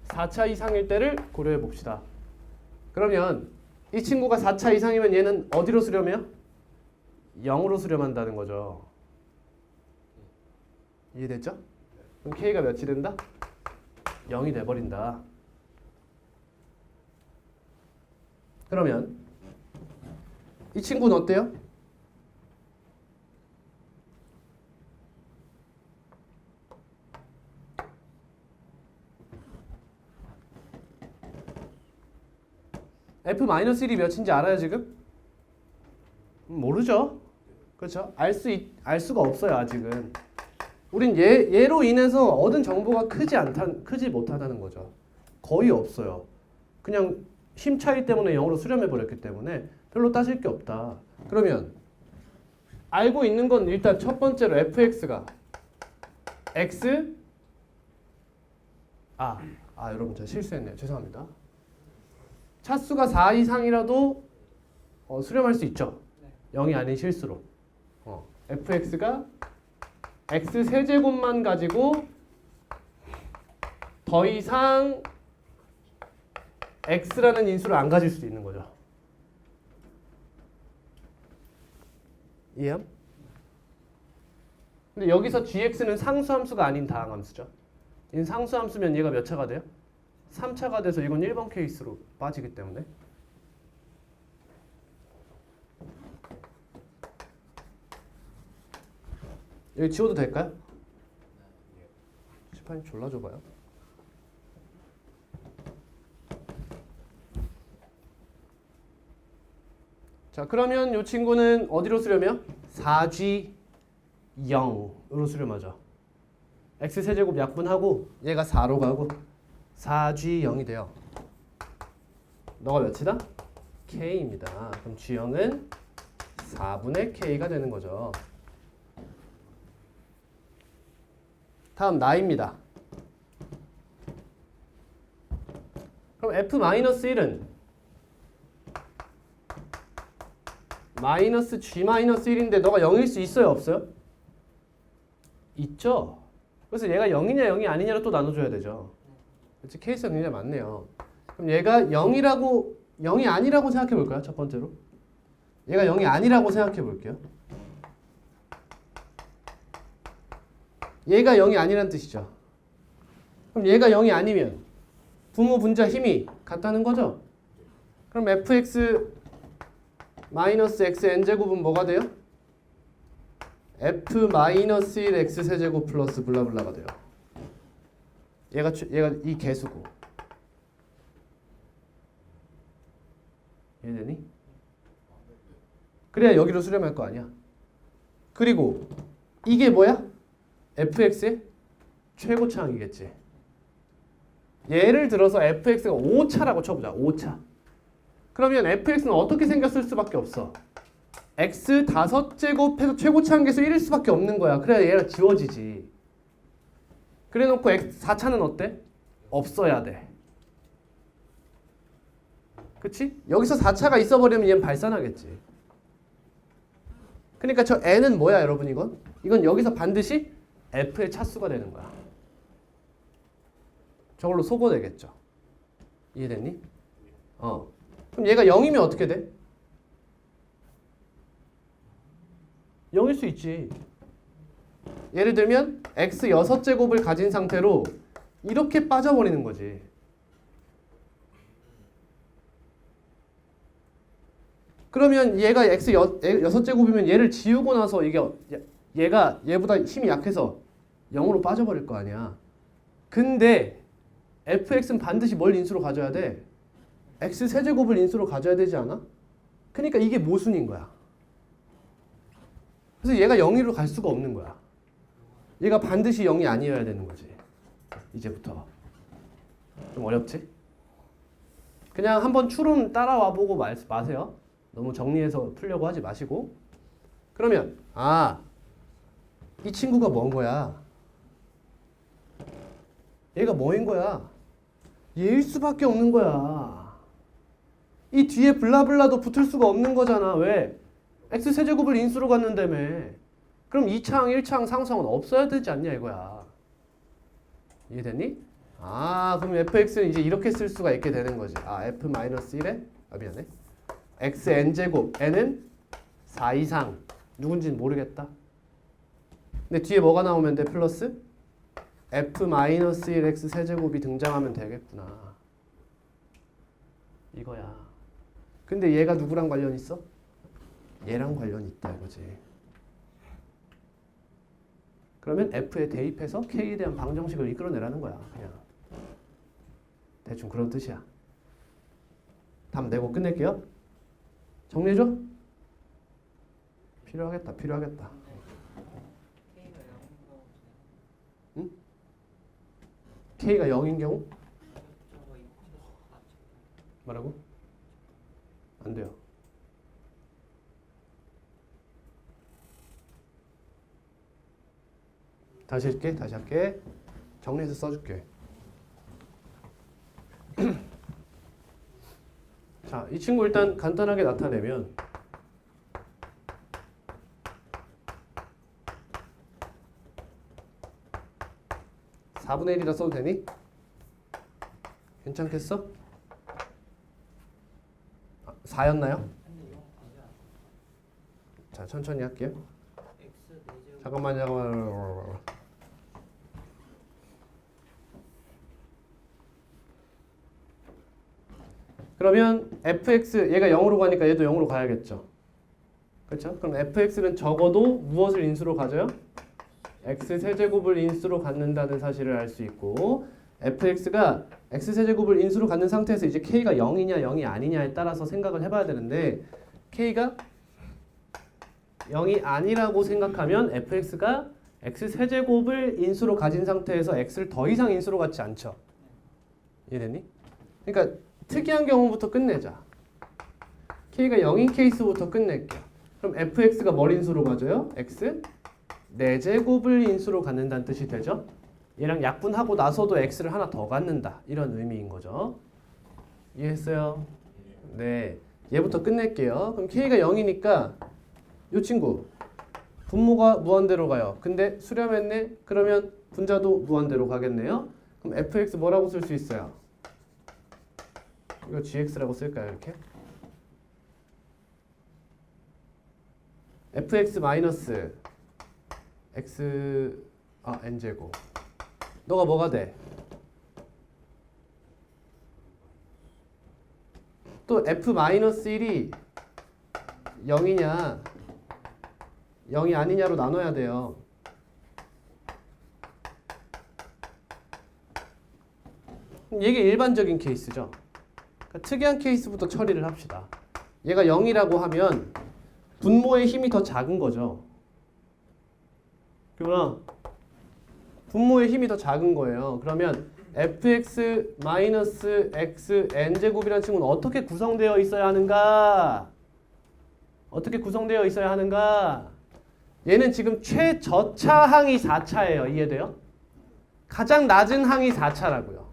4차 이상일 때를 고려해 봅시다. 그러면 이 친구가 4차 이상이면 얘는 어디로 수렴해요? 0으로 수렴한다는 거죠. 이해됐죠? 그럼 k가 몇이 된다? 0이 돼버린다. 그러면 이 친구는 어때요? f-1이 몇인지 알아요 지금? 모르죠. 그렇죠? 알 수가 없어요 아직은. 우린 얘로 인해서 얻은 정보가 크지 못하다는 거죠. 거의 없어요. 그냥 힘 차이 때문에 0으로 수렴해 버렸기 때문에 별로 따질 게 없다. 그러면 알고 있는 건 일단 첫 번째로 fx가 x 여러분 제가 실수했네요. 죄송합니다. 차수가 4 이상이라도 수렴할 수 있죠. 0이 아닌 실수로. fx가 x 세제곱만 가지고 더 이상 x라는 인수를 안 가질 수도 있는 거죠. 이해함? 근데 여기서 gx는 상수함수가 아닌 다항함수죠. 얘는 상수함수면 얘가 몇 차가 돼요? 3차가 돼서 이건 1번 케이스로 빠지기 때문에 여기 지워도 될까요? 칠판이 졸라 좁아요. 자, 그러면 이 친구는 어디로 수렴해요? 4g 0으로 수렴하죠. x 세제곱 약분하고 얘가 4로 가고 4g 0이 돼요. 너가 몇이다? k입니다. 그럼 g0은 4분의 k가 되는 거죠. 다음 나입니다. 그럼 f-1은 마이너스 g-1인데 너가 0일 수 있어요? 없어요? 있죠. 그래서 얘가 0이냐 0이 아니냐로 또 나눠줘야 되죠. 그렇지? 케이스가 굉장히 많네요. 그럼 얘가 0이 아니라고 생각해 볼까요? 첫 번째로. 얘가 0이 아니라고 생각해 볼게요. 얘가 0이 아니란 뜻이죠. 그럼 얘가 0이 아니면 부모 분자 힘이 같다는 거죠. 그럼 fx 마이너스 x n제곱은 뭐가 돼요? f 마이너스 1 x 세제곱 플러스 블라블라가 돼요. 얘가 이 개수고. 이해되니? 그래야 여기로 수렴할 거 아니야. 그리고 이게 뭐야? fx의 최고차항이겠지. 예를 들어서 fx가 5차라고 쳐보자. 5차. 그러면 fx는 어떻게 생겼을 수밖에 없어? x 5제곱해서 최고차항 계수 1일 수밖에 없는 거야. 그래야 얘가 지워지지. 그래놓고 x 4차는 어때? 없어야 돼. 그치? 여기서 4차가 있어버리면 얘는 발산하겠지. 그러니까 저 n은 뭐야 여러분 이건? 이건 여기서 반드시 f의 차수가 되는 거야. 저걸로 소거되겠죠. 이해됐니? 그럼 얘가 0이면 어떻게 돼? 0일 수 있지. 예를 들면 x 6제곱을 가진 상태로 이렇게 빠져버리는 거지. 그러면 얘가 x 6제곱이면 얘를 지우고 나서 얘가 얘보다 힘이 약해서 0으로 빠져버릴 거 아니야. 근데 fx는 반드시 뭘 인수로 가져야 돼? x 세제곱을 인수로 가져야 되지 않아? 그러니까 이게 모순인 거야. 그래서 얘가 0으로 갈 수가 없는 거야. 얘가 반드시 0이 아니어야 되는 거지. 이제부터. 좀 어렵지? 그냥 한번 추론 따라와 보고 마세요. 너무 정리해서 풀려고 하지 마시고. 그러면 이 친구가 뭔 거야? 얘가 뭐인 거야? 얘일 수밖에 없는 거야. 이 뒤에 블라블라도 붙을 수가 없는 거잖아. 왜? x 세제곱을 인수로 갔는다며. 그럼 2차항, 1차항 상수항은 없어야 되지 않냐 이거야. 이해됐니? 그럼 fx는 이제 이렇게 쓸 수가 있게 되는 거지. f-1에 미안해. x n제곱 n은 4 이상 누군지는 모르겠다. 근데 뒤에 뭐가 나오면 돼? 플러스 f-1 x 세제곱이 등장하면 되겠구나. 이거야. 근데 얘가 누구랑 관련 있어? 얘랑 관련이 있다 이거지. 그러면 f에 대입해서 k에 대한 방정식을 이끌어내라는 거야. 그냥 대충 그런 뜻이야. 답 내고 끝낼게요. 정리해줘? 필요하겠다. 응? k가 0인 경우? 뭐라고? 안 돼요. 다시 할게. 정리해서 써줄게. 자, 이 친구 일단 간단하게 나타내면 (4분의 1이라) 써도 되니? 괜찮겠어? 4였나요? 자, 천천히 할게요. 잠깐만. 그러면 fx 얘가 0으로 가니까 얘도 0으로 가야겠죠. 그렇죠? 그럼 fx는 적어도 무엇을 인수로 가져요? x 세제곱을 인수로 갖는다는 사실을 알 수 있고, fx가 x 세제곱을 인수로 갖는 상태에서 이제 k가 0이냐 0이 아니냐에 따라서 생각을 해봐야 되는데, k가 0이 아니라고 생각하면 fx가 x 세제곱을 인수로 가진 상태에서 x를 더 이상 인수로 갖지 않죠. 이해됐니? 그러니까 특이한 경우부터 끝내자. k가 0인 케이스부터 끝낼게요. 그럼 fx가 뭘 인수로 가져요? x 4제곱을 인수로 갖는다는 뜻이 되죠. 얘랑 약분하고 나서도 x를 하나 더 갖는다. 이런 의미인 거죠. 이해했어요? 네. 얘부터 끝낼게요. 그럼 k가 0이니까 이 친구 분모가 무한대로 가요. 근데 수렴했네? 그러면 분자도 무한대로 가겠네요. 그럼 fx 뭐라고 쓸 수 있어요? 이거 gx라고 쓸까요? 이렇게? fx 마이너스 x n제곱. 너가 뭐가 돼? 또 f 마이너스 1이 0이냐 0이 아니냐로 나눠야 돼요. 이게 일반적인 케이스죠. 그러니까 특이한 케이스부터 처리를 합시다. 얘가 0이라고 하면 분모의 힘이 더 작은 거죠. 그러나 분모의 힘이 더 작은 거예요. 그러면 fx 마이너스 x n제곱이라는 친구는 어떻게 구성되어 있어야 하는가? 어떻게 구성되어 있어야 하는가? 얘는 지금 최저차 항이 4차예요. 이해돼요? 가장 낮은 항이 4차라고요.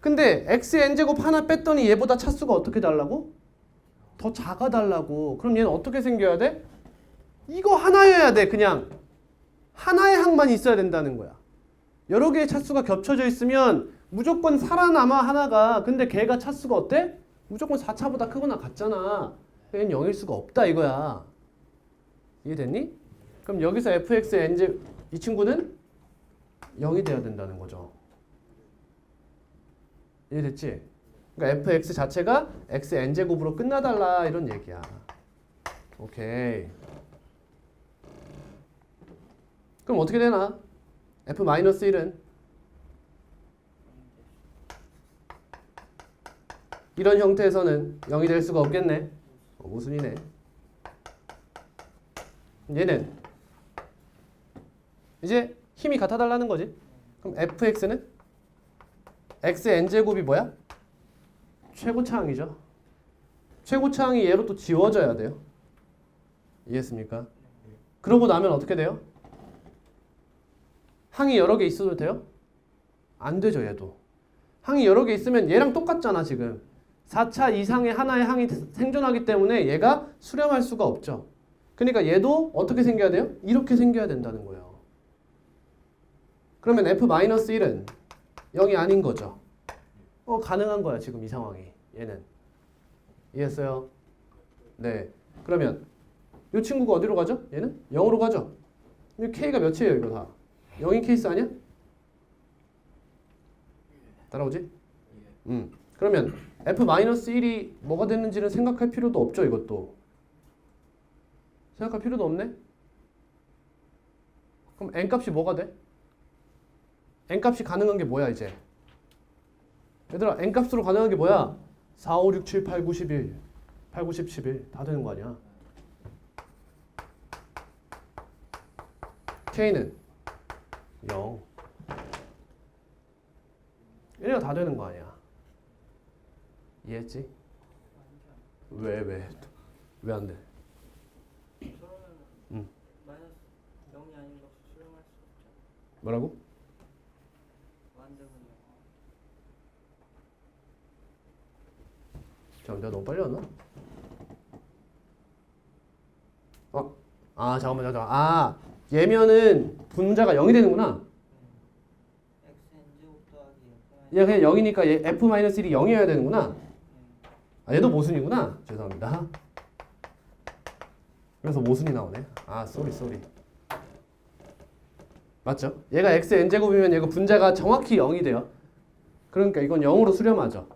근데 x n제곱 하나 뺐더니 얘보다 차수가 어떻게 달라고? 더 작아 달라고. 그럼 얘는 어떻게 생겨야 돼? 이거 하나여야 돼. 그냥 하나의 항만 있어야 된다는 거야. 여러 개의 차수가 겹쳐져 있으면 무조건 살아남아 하나가. 근데 걔가 차수가 어때? 무조건 4차보다 크거나 같잖아. 얘는 0일 수가 없다 이거야. 이해됐니? 그럼 여기서 fx n제 이 친구는 0이 돼야 된다는 거죠. 이해됐지? 그러니까 fx 자체가 x n제곱으로 끝나달라 이런 얘기야. 오케이. 그럼 어떻게 되나? f-1은 이런 형태에서는 0이 될 수가 없겠네. 모순이네. 얘는 이제 힘이 같아 달라는 거지. 그럼 fx는 x n제곱이 뭐야? 최고차항이죠. 최고차항이 얘로 또 지워져야 돼요. 이해했습니까? 그러고 나면 어떻게 돼요? 항이 여러 개 있어도 돼요? 안 되죠. 얘도 항이 여러 개 있으면 얘랑 똑같잖아. 지금 4차 이상의 하나의 항이 생존하기 때문에 얘가 수렴할 수가 없죠. 그러니까 얘도 어떻게 생겨야 돼요? 이렇게 생겨야 된다는 거예요. 그러면 f-1은 0이 아닌 거죠. 가능한 거야 지금 이 상황이. 얘는 이해했어요? 네. 그러면 이 친구가 어디로 가죠? 얘는 0으로 가죠. 이 k가 몇이에요 이거 다? 0인 케이스 아니야? 따라오지? 그러면 f-1이 뭐가 됐는지는 생각할 필요도 없죠. 이것도 생각할 필요도 없네. 그럼 n값이 뭐가 돼? n값이 가능한 게 뭐야 이제? 얘들아 n값으로 가능한 게 뭐야? 4, 5, 6, 7, 8, 9, 11 8, 9, 10, 11 다 되는 거 아니야. k는 0 얘네가 다 되는 거 아니야. 이해했지? 왜 안 돼? 그러면 응. 마이너스 0이 아닌 것을 수렴할 수 없죠. 뭐라고? 완등은 0. 잠깐 내가 너무 빨리 왔나? 잠깐만. 얘면은 분자가 0이 되는구나. xn제곱 더하기 얘 그냥 0이니까 얘 f-1이 0이어야 되는구나. 얘도 모순이구나. 죄송합니다. 그래서 모순이 나오네. 쏘리. 맞죠? 얘가 xn제곱이면 얘가 분자가 정확히 0이 돼요. 그러니까 이건 0으로 수렴하죠.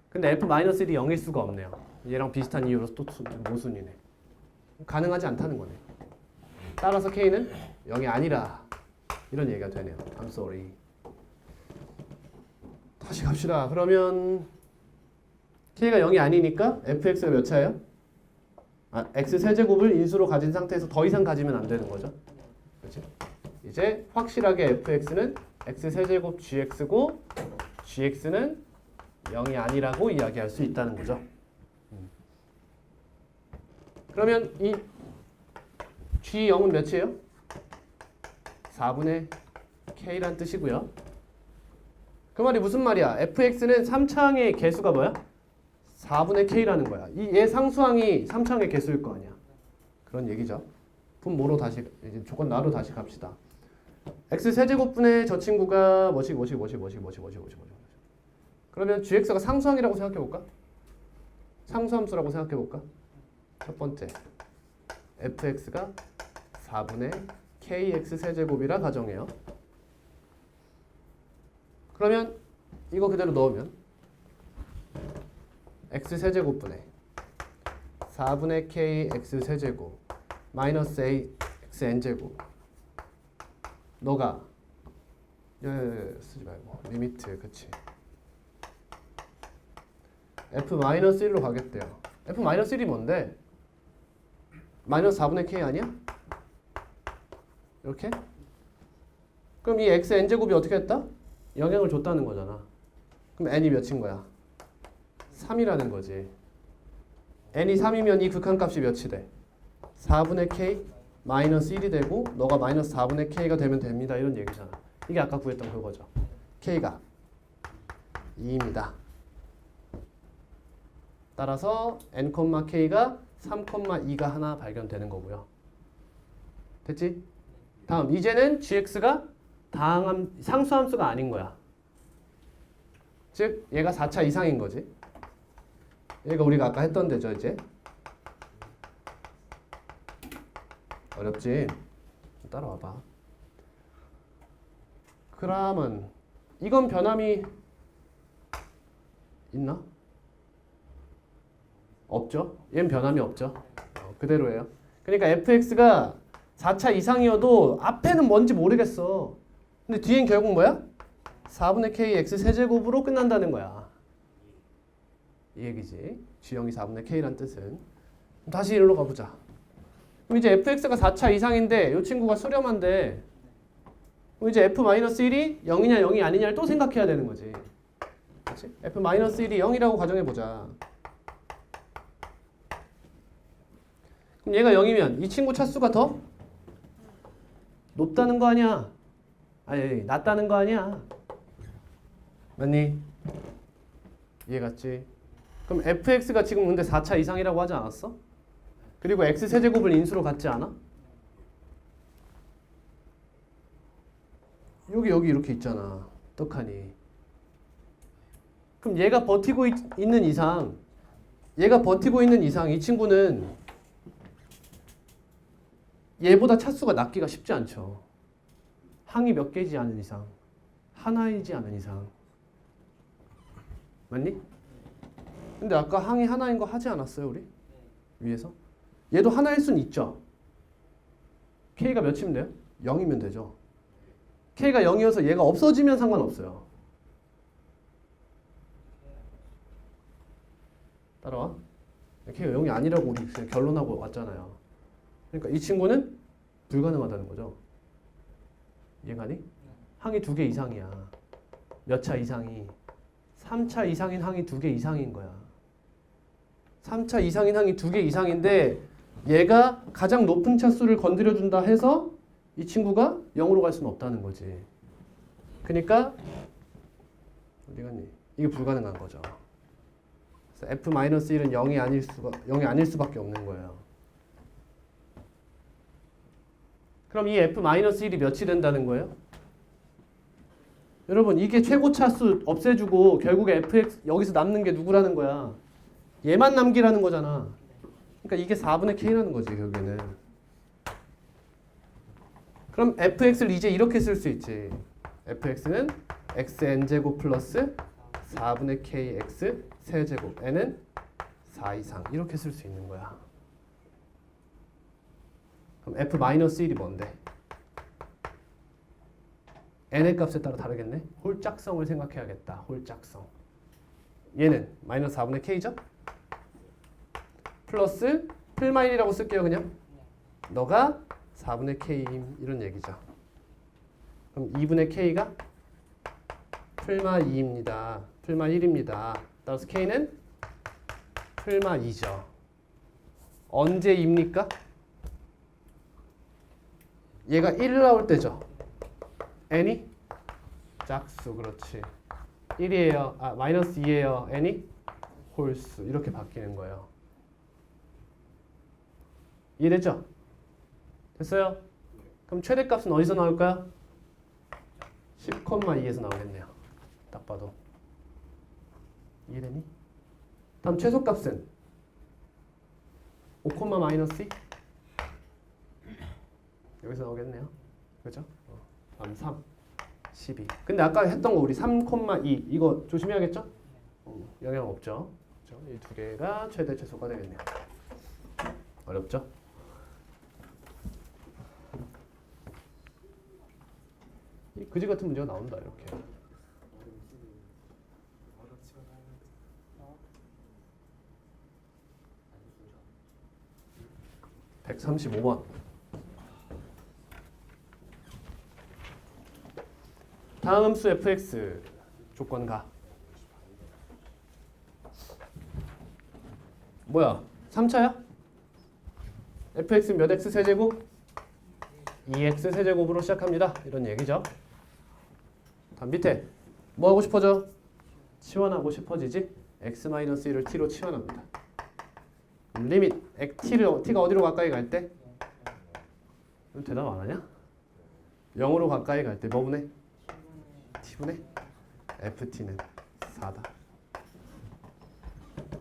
근데 f-1이 0일 수가 없네요. 얘랑 비슷한 이유로 또 모순이네. 가능하지 않다는 거네. 따라서 k는 0이 아니라 이런 얘기가 되네요. I'm sorry. 다시 갑시다. 그러면 k가 0이 아니니까 fx가 몇 차예요? x 세제곱을 인수로 가진 상태에서 더 이상 가지면 안 되는 거죠. 그렇지? 이제 확실하게 fx는 x 세제곱 gx고 gx는 0이 아니라고 이야기할 수 있다는 거죠. 그러면 이 g0은 몇이에요? 4분의 k란 뜻이고요. 그 말이 무슨 말이야? fx는 3차항의 개수가 뭐야? 4분의 k라는 거야. 얘 상수항이 3차항의 개수일 거 아니야. 그런 얘기죠. 분모로 다시 이제 조건 나로 다시 갑시다. x 세제곱분의 저 친구가 뭐시. 그러면 gx가 상수항이라고 생각해 볼까? 상수함수라고 생각해 볼까? 첫 번째, fx가 4분의 kx 세제곱이라 가정해요. 그러면 이거 그대로 넣으면 x 세제곱분의 4분의 kx 세제곱 마이너스 a x n제곱 너가 쓰지 말고 리미트 그치 f-1로 가겠대요. f-1이 뭔데? 마이너스 4분의 k 아니야? 이렇게? 그럼 이 x n제곱이 어떻게 했다? 영향을 줬다는 거잖아. 그럼 n이 몇인 거야? 3이라는 거지. n이 3이면 이 극한값이 몇이 돼? 4분의 k 마이너스 1이 되고 너가 마이너스 4분의 k가 되면 됩니다. 이런 얘기잖아. 이게 아까 구했던 그거죠. k가 2입니다. 따라서 n,k가 3,2가 하나 발견되는 거고요. 됐지? 다음 이제는 gx가 다항함 상수함수가 아닌 거야. 즉 얘가 4차 이상인 거지. 얘가 우리가 아까 했던 데죠. 이제 어렵지? 따라와봐. 그러면 이건 변함이 있나? 없죠? 얘는 변함이 없죠? 그대로예요. 그러니까 fx가 4차 이상이어도 앞에는 뭔지 모르겠어. 근데 뒤엔 결국 뭐야? 4분의 k x 세제곱으로 끝난다는 거야. 이 얘기지. G형이 4분의 k란 뜻은. 다시 일로 가보자. 그럼 이제 fx가 4차 이상인데 이 친구가 수렴한데 그럼 이제 f-1이 0이냐 0이 아니냐를 또 생각해야 되는 거지. 그렇지? f-1이 0이라고 가정해보자. 그럼 얘가 0이면 이 친구 차수가 더 높다는 거 아니야? 아니 낮다는 거 아니야? 맞니? 이해 갔지? 그럼 fx가 지금 근데 4차 이상이라고 하지 않았어? 그리고 x 세제곱을 인수로 갖지 않아? 여기 이렇게 있잖아. 떡하니. 그럼 얘가 버티고 있는 이상 이 친구는 얘보다 차수가 낮기가 쉽지 않죠. 항이 몇 개이지 않은 이상, 하나이지 않은 이상. 맞니? 근데 아까 항이 하나인 거 하지 않았어요, 우리? 위에서? 얘도 하나일 순 있죠. k가 몇이면 돼요? 0이면 되죠. k가 0이어서 얘가 없어지면 상관없어요. 따라와. k가 0이 아니라고 우리 그냥 결론하고 왔잖아요. 그러니까 이 친구는 불가능하다는 거죠. 이해가니? 항이 2개 이상이야. 몇 차 이상이? 3차 이상인 항이 2개 이상인 거야. 3차 이상인 항이 2개 이상인데 얘가 가장 높은 차수를 건드려준다 해서 이 친구가 0으로 갈 수는 없다는 거지. 그러니까 어디 갔니? 이게 불가능한 거죠. 그래서 f-1은 0이 아닐 수밖에 없는 거예요. 그럼 이 f-1이 몇이 된다는 거예요? 여러분 이게 최고 차수 없애주고 결국에 fx 여기서 남는 게 누구라는 거야? 얘만 남기라는 거잖아. 그러니까 이게 4분의 k라는 거지 결국에는. 그럼 fx를 이제 이렇게 쓸 수 있지. fx는 xn제곱 플러스 4분의 kx 세제곱 n은 4 이상 이렇게 쓸 수 있는 거야. 그럼 f-1이 뭔데? n의 값에 따라 다르겠네. 홀짝성을 생각해야겠다. 홀짝성. 얘는 마이너스 4분의 k죠? 플러스 풀마1이라고 쓸게요. 그냥. 너가 4분의 k임 이런 얘기죠. 그럼 2분의 k가 풀마 2입니다. 풀마 1입니다. 따라서 k는 풀마 2죠. 언제입니까? 얘가 1 나올 때죠. n이 짝수. 그렇지. 1이에요. 마이너스 2예요. n이 홀수. 이렇게 바뀌는 거예요. 이해됐죠? 됐어요? 그럼 최대값은 어디서 나올까요? 10,2에서 나오겠네요. 딱 봐도. 이해되니? 다음 최소값은 5,-2 여기서 나오겠네요. 그죠? 다음 3, 12. 근데 아까 했던 거 우리 3,2 이거 조심해야겠죠? 영향 없죠? 그죠? 이 두 개가 최대 최소가 되겠네요. 어렵죠? 이 그지 같은 문제가 나온다 이렇게. 135번. 다음 수 fx 조건가. 뭐야? 3차야? fx 몇 x 세제곱? 2x 세제곱으로 시작합니다. 이런 얘기죠. 다음 밑에 뭐 하고 싶어져? 치환하고 싶어지지? x-1을 t로 치환합니다. 리밋 t가 어디로 가까이 갈 때? 대답 안 하냐? 0으로 가까이 갈 때 뭐 분해? t분해? ft는 4다.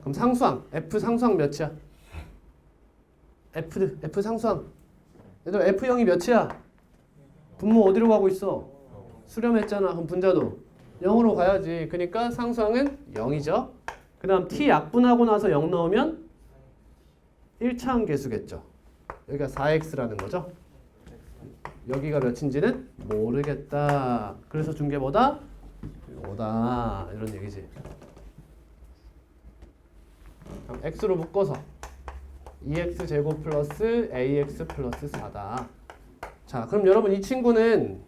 그럼 상수항 f 상수항 몇이야? f 상수항 얘들아 f0이 몇이야? 분모 어디로 가고 있어? 수렴했잖아. 그럼 분자도 0으로 가야지. 그러니까 상수항은 0이죠. 그 다음 t 약분하고 나서 0 나오면 1차항 계수겠죠. 여기가 4x라는 거죠. 여기가 몇인지는 모르겠다. 그래서 준 게 뭐다? 5다. 이런 얘기지. 그럼 x로 묶어서 2x 제곱 플러스 ax 플러스 4다. 자, 그럼 여러분 이 친구는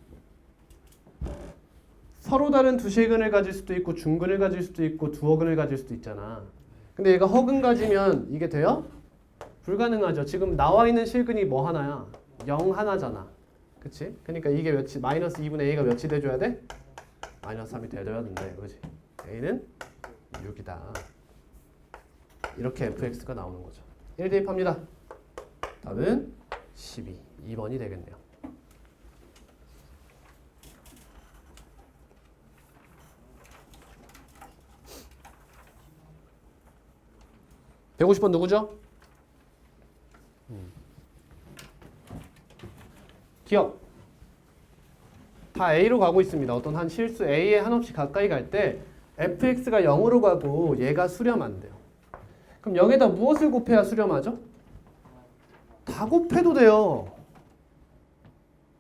서로 다른 두 실근을 가질 수도 있고 중근을 가질 수도 있고 두어근을 가질 수도 있잖아. 근데 얘가 허근 가지면 이게 돼요? 불가능하죠. 지금 나와 있는 실근이 뭐 하나야? 0 하나잖아. 그치? 그러니까 이게 몇이 마이너스 2분의 a가 몇이 돼줘야 돼? 마이너스 3이 돼줘야 된다 이거지. a는 6이다. 이렇게 fx가 나오는 거죠. 1 대입합니다. 답은 12. 2번이 되겠네요. (150번) 누구죠? 기억. 다 A로 가고 있습니다. 어떤 한 실수 A에 한없이 가까이 갈 때 fx가 0으로 가고 얘가 수렴한대요. 그럼 여기다 무엇을 곱해야 수렴하죠? 다 곱해도 돼요.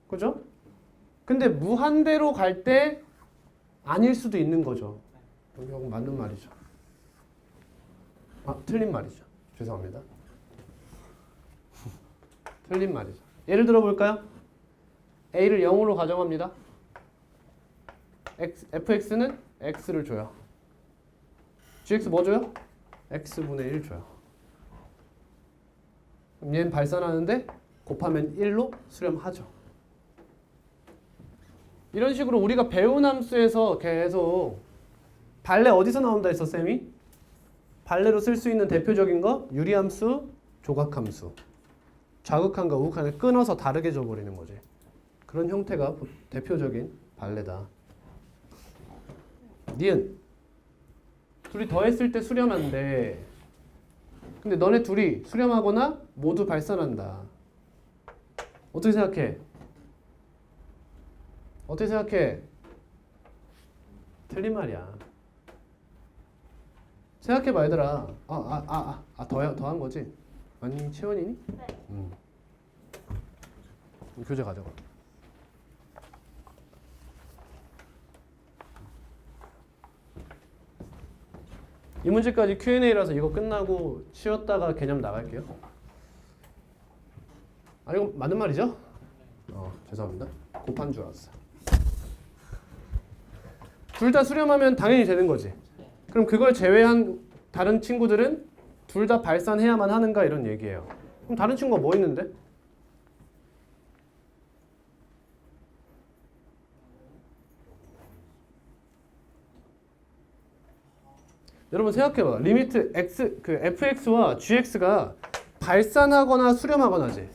그죠? 근데 무한대로 갈 때 아닐 수도 있는 거죠. 여기 맞는 말이죠. 틀린 말이죠. 죄송합니다. 틀린 말이죠. 예를 들어 볼까요? A를 0으로 가정합니다. fx는 x를 줘요. gx 뭐 줘요? x분의 1 줘요. 그럼 얘는 발산하는데 곱하면 1로 수렴하죠. 이런 식으로 우리가 배운 함수에서 계속 발레 어디서 나온다 했어 쌤이? 발레로 쓸 수 있는 대표적인 거 유리함수, 조각함수. 좌극한과 우극한을 끊어서 다르게 줘버리는 거지. 그런 형태가 대표적인 발레다. 니은 둘이 더했을 때 수렴한대. 근데 너네 둘이 수렴하거나 모두 발산한다. 어떻게 생각해? 어떻게 생각해? 틀린 말이야. 생각해봐 얘들아. 더한 거지? 아니 채원이니? 네. 교재 가져가. 이 문제까지 Q&A라서 이거 끝나고 쉬었다가 개념 나갈게요. 아 이거 맞는 말이죠? 죄송합니다. 곱한 줄 알았어. 둘 다 수렴하면 당연히 되는 거지. 그럼 그걸 제외한 다른 친구들은 둘 다 발산해야만 하는가 이런 얘기예요. 그럼 다른 친구가 뭐 있는데? 여러분 생각해봐. 리미트 x 그 fx와 gx가 발산하거나 수렴하거나지.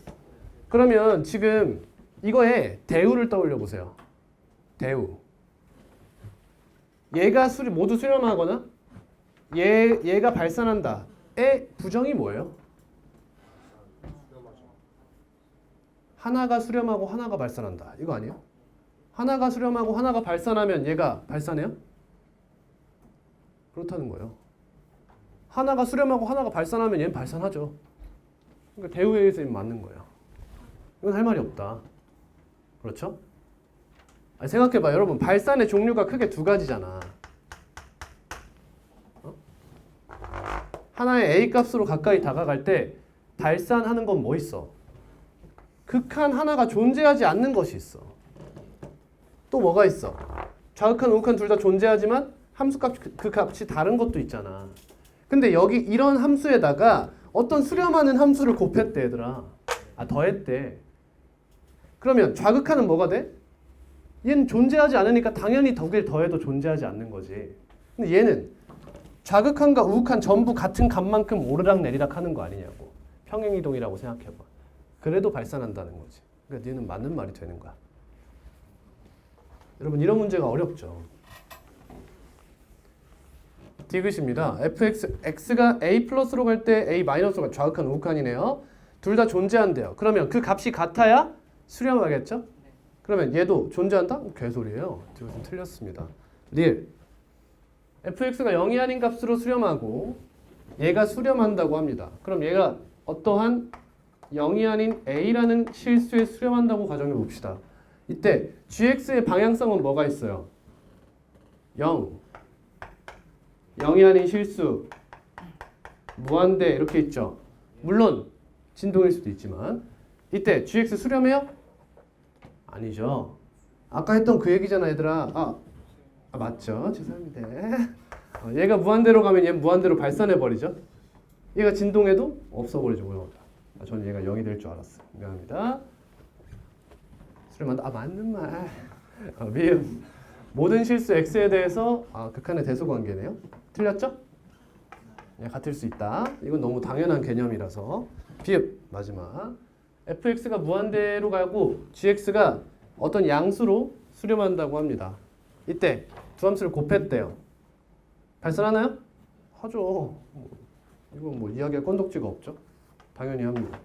그러면 지금 이거에 대우를 떠올려 보세요. 대우. 얘가 모두 수렴하거나 얘가 발산한다. 의 부정이 뭐예요? 하나가 수렴하고 하나가 발산한다. 이거 아니에요? 하나가 수렴하고 하나가 발산하면 얘가 발산해요? 그렇다는 거예요. 하나가 수렴하고 하나가 발산하면 얘는 발산하죠. 그러니까 대우에 의해서 맞는 거예요. 이건 할 말이 없다. 그렇죠? 아니, 생각해봐. 여러분 발산의 종류가 크게 두 가지잖아. 하나의 A 값으로 가까이 다가갈 때 발산하는 건 뭐 있어? 극한 하나가 존재하지 않는 것이 있어. 또 뭐가 있어? 좌극한 우극한 둘 다 존재하지만 함수값 그 값이 다른 것도 있잖아. 근데 여기 이런 함수에다가 어떤 수렴하는 함수를 곱했대 얘들아. 더했대. 그러면 좌극한은 뭐가 돼? 얘는 존재하지 않으니까 당연히 덕을 더해도 존재하지 않는 거지. 근데 얘는 좌극한과 우극한 전부 같은 값만큼 오르락 내리락 하는 거 아니냐고. 평행이동이라고 생각해봐. 그래도 발산한다는 거지. 그러니까 얘는 맞는 말이 되는 거야. 여러분 이런 문제가 어렵죠. 디귿입니다. fx가 a 플러스로 갈 때 a 마이너스가 좌극한 우극한이네요. 둘 다 존재한대요. 그러면 그 값이 같아야 수렴하겠죠? 그러면 얘도 존재한다? 개소리예요. 디귿은 틀렸습니다. 릴 fx가 0이 아닌 값으로 수렴하고 얘가 수렴한다고 합니다. 그럼 얘가 어떠한 0이 아닌 a라는 실수에 수렴한다고 가정해 봅시다. 이때 gx의 방향성은 뭐가 있어요? 0 0이 아닌 실수 무한대 이렇게 있죠. 물론 진동일 수도 있지만 이때 gx 수렴해요? 아니죠. 아까 했던 그 얘기잖아 얘들아. 맞죠. 죄송합니다. 얘가 무한대로 가면 얘 무한대로 발산해버리죠. 얘가 진동해도 없어버리죠. 뭐요? 저는 얘가 0이 될 줄 알았어. 미안합니다. 수렴한다. 맞는 말. 미음. 모든 실수 x에 대해서 극한의 대소관계네요. 틀렸죠? 네, 같을 수 있다. 이건 너무 당연한 개념이라서. 비읍 마지막. fx가 무한대로 가고 gx가 어떤 양수로 수렴한다고 합니다. 이때 두 함수를 곱했대요. 발산하나요? 하죠. 이건 뭐 이야기할 건덕지가 없죠. 당연히 합니다.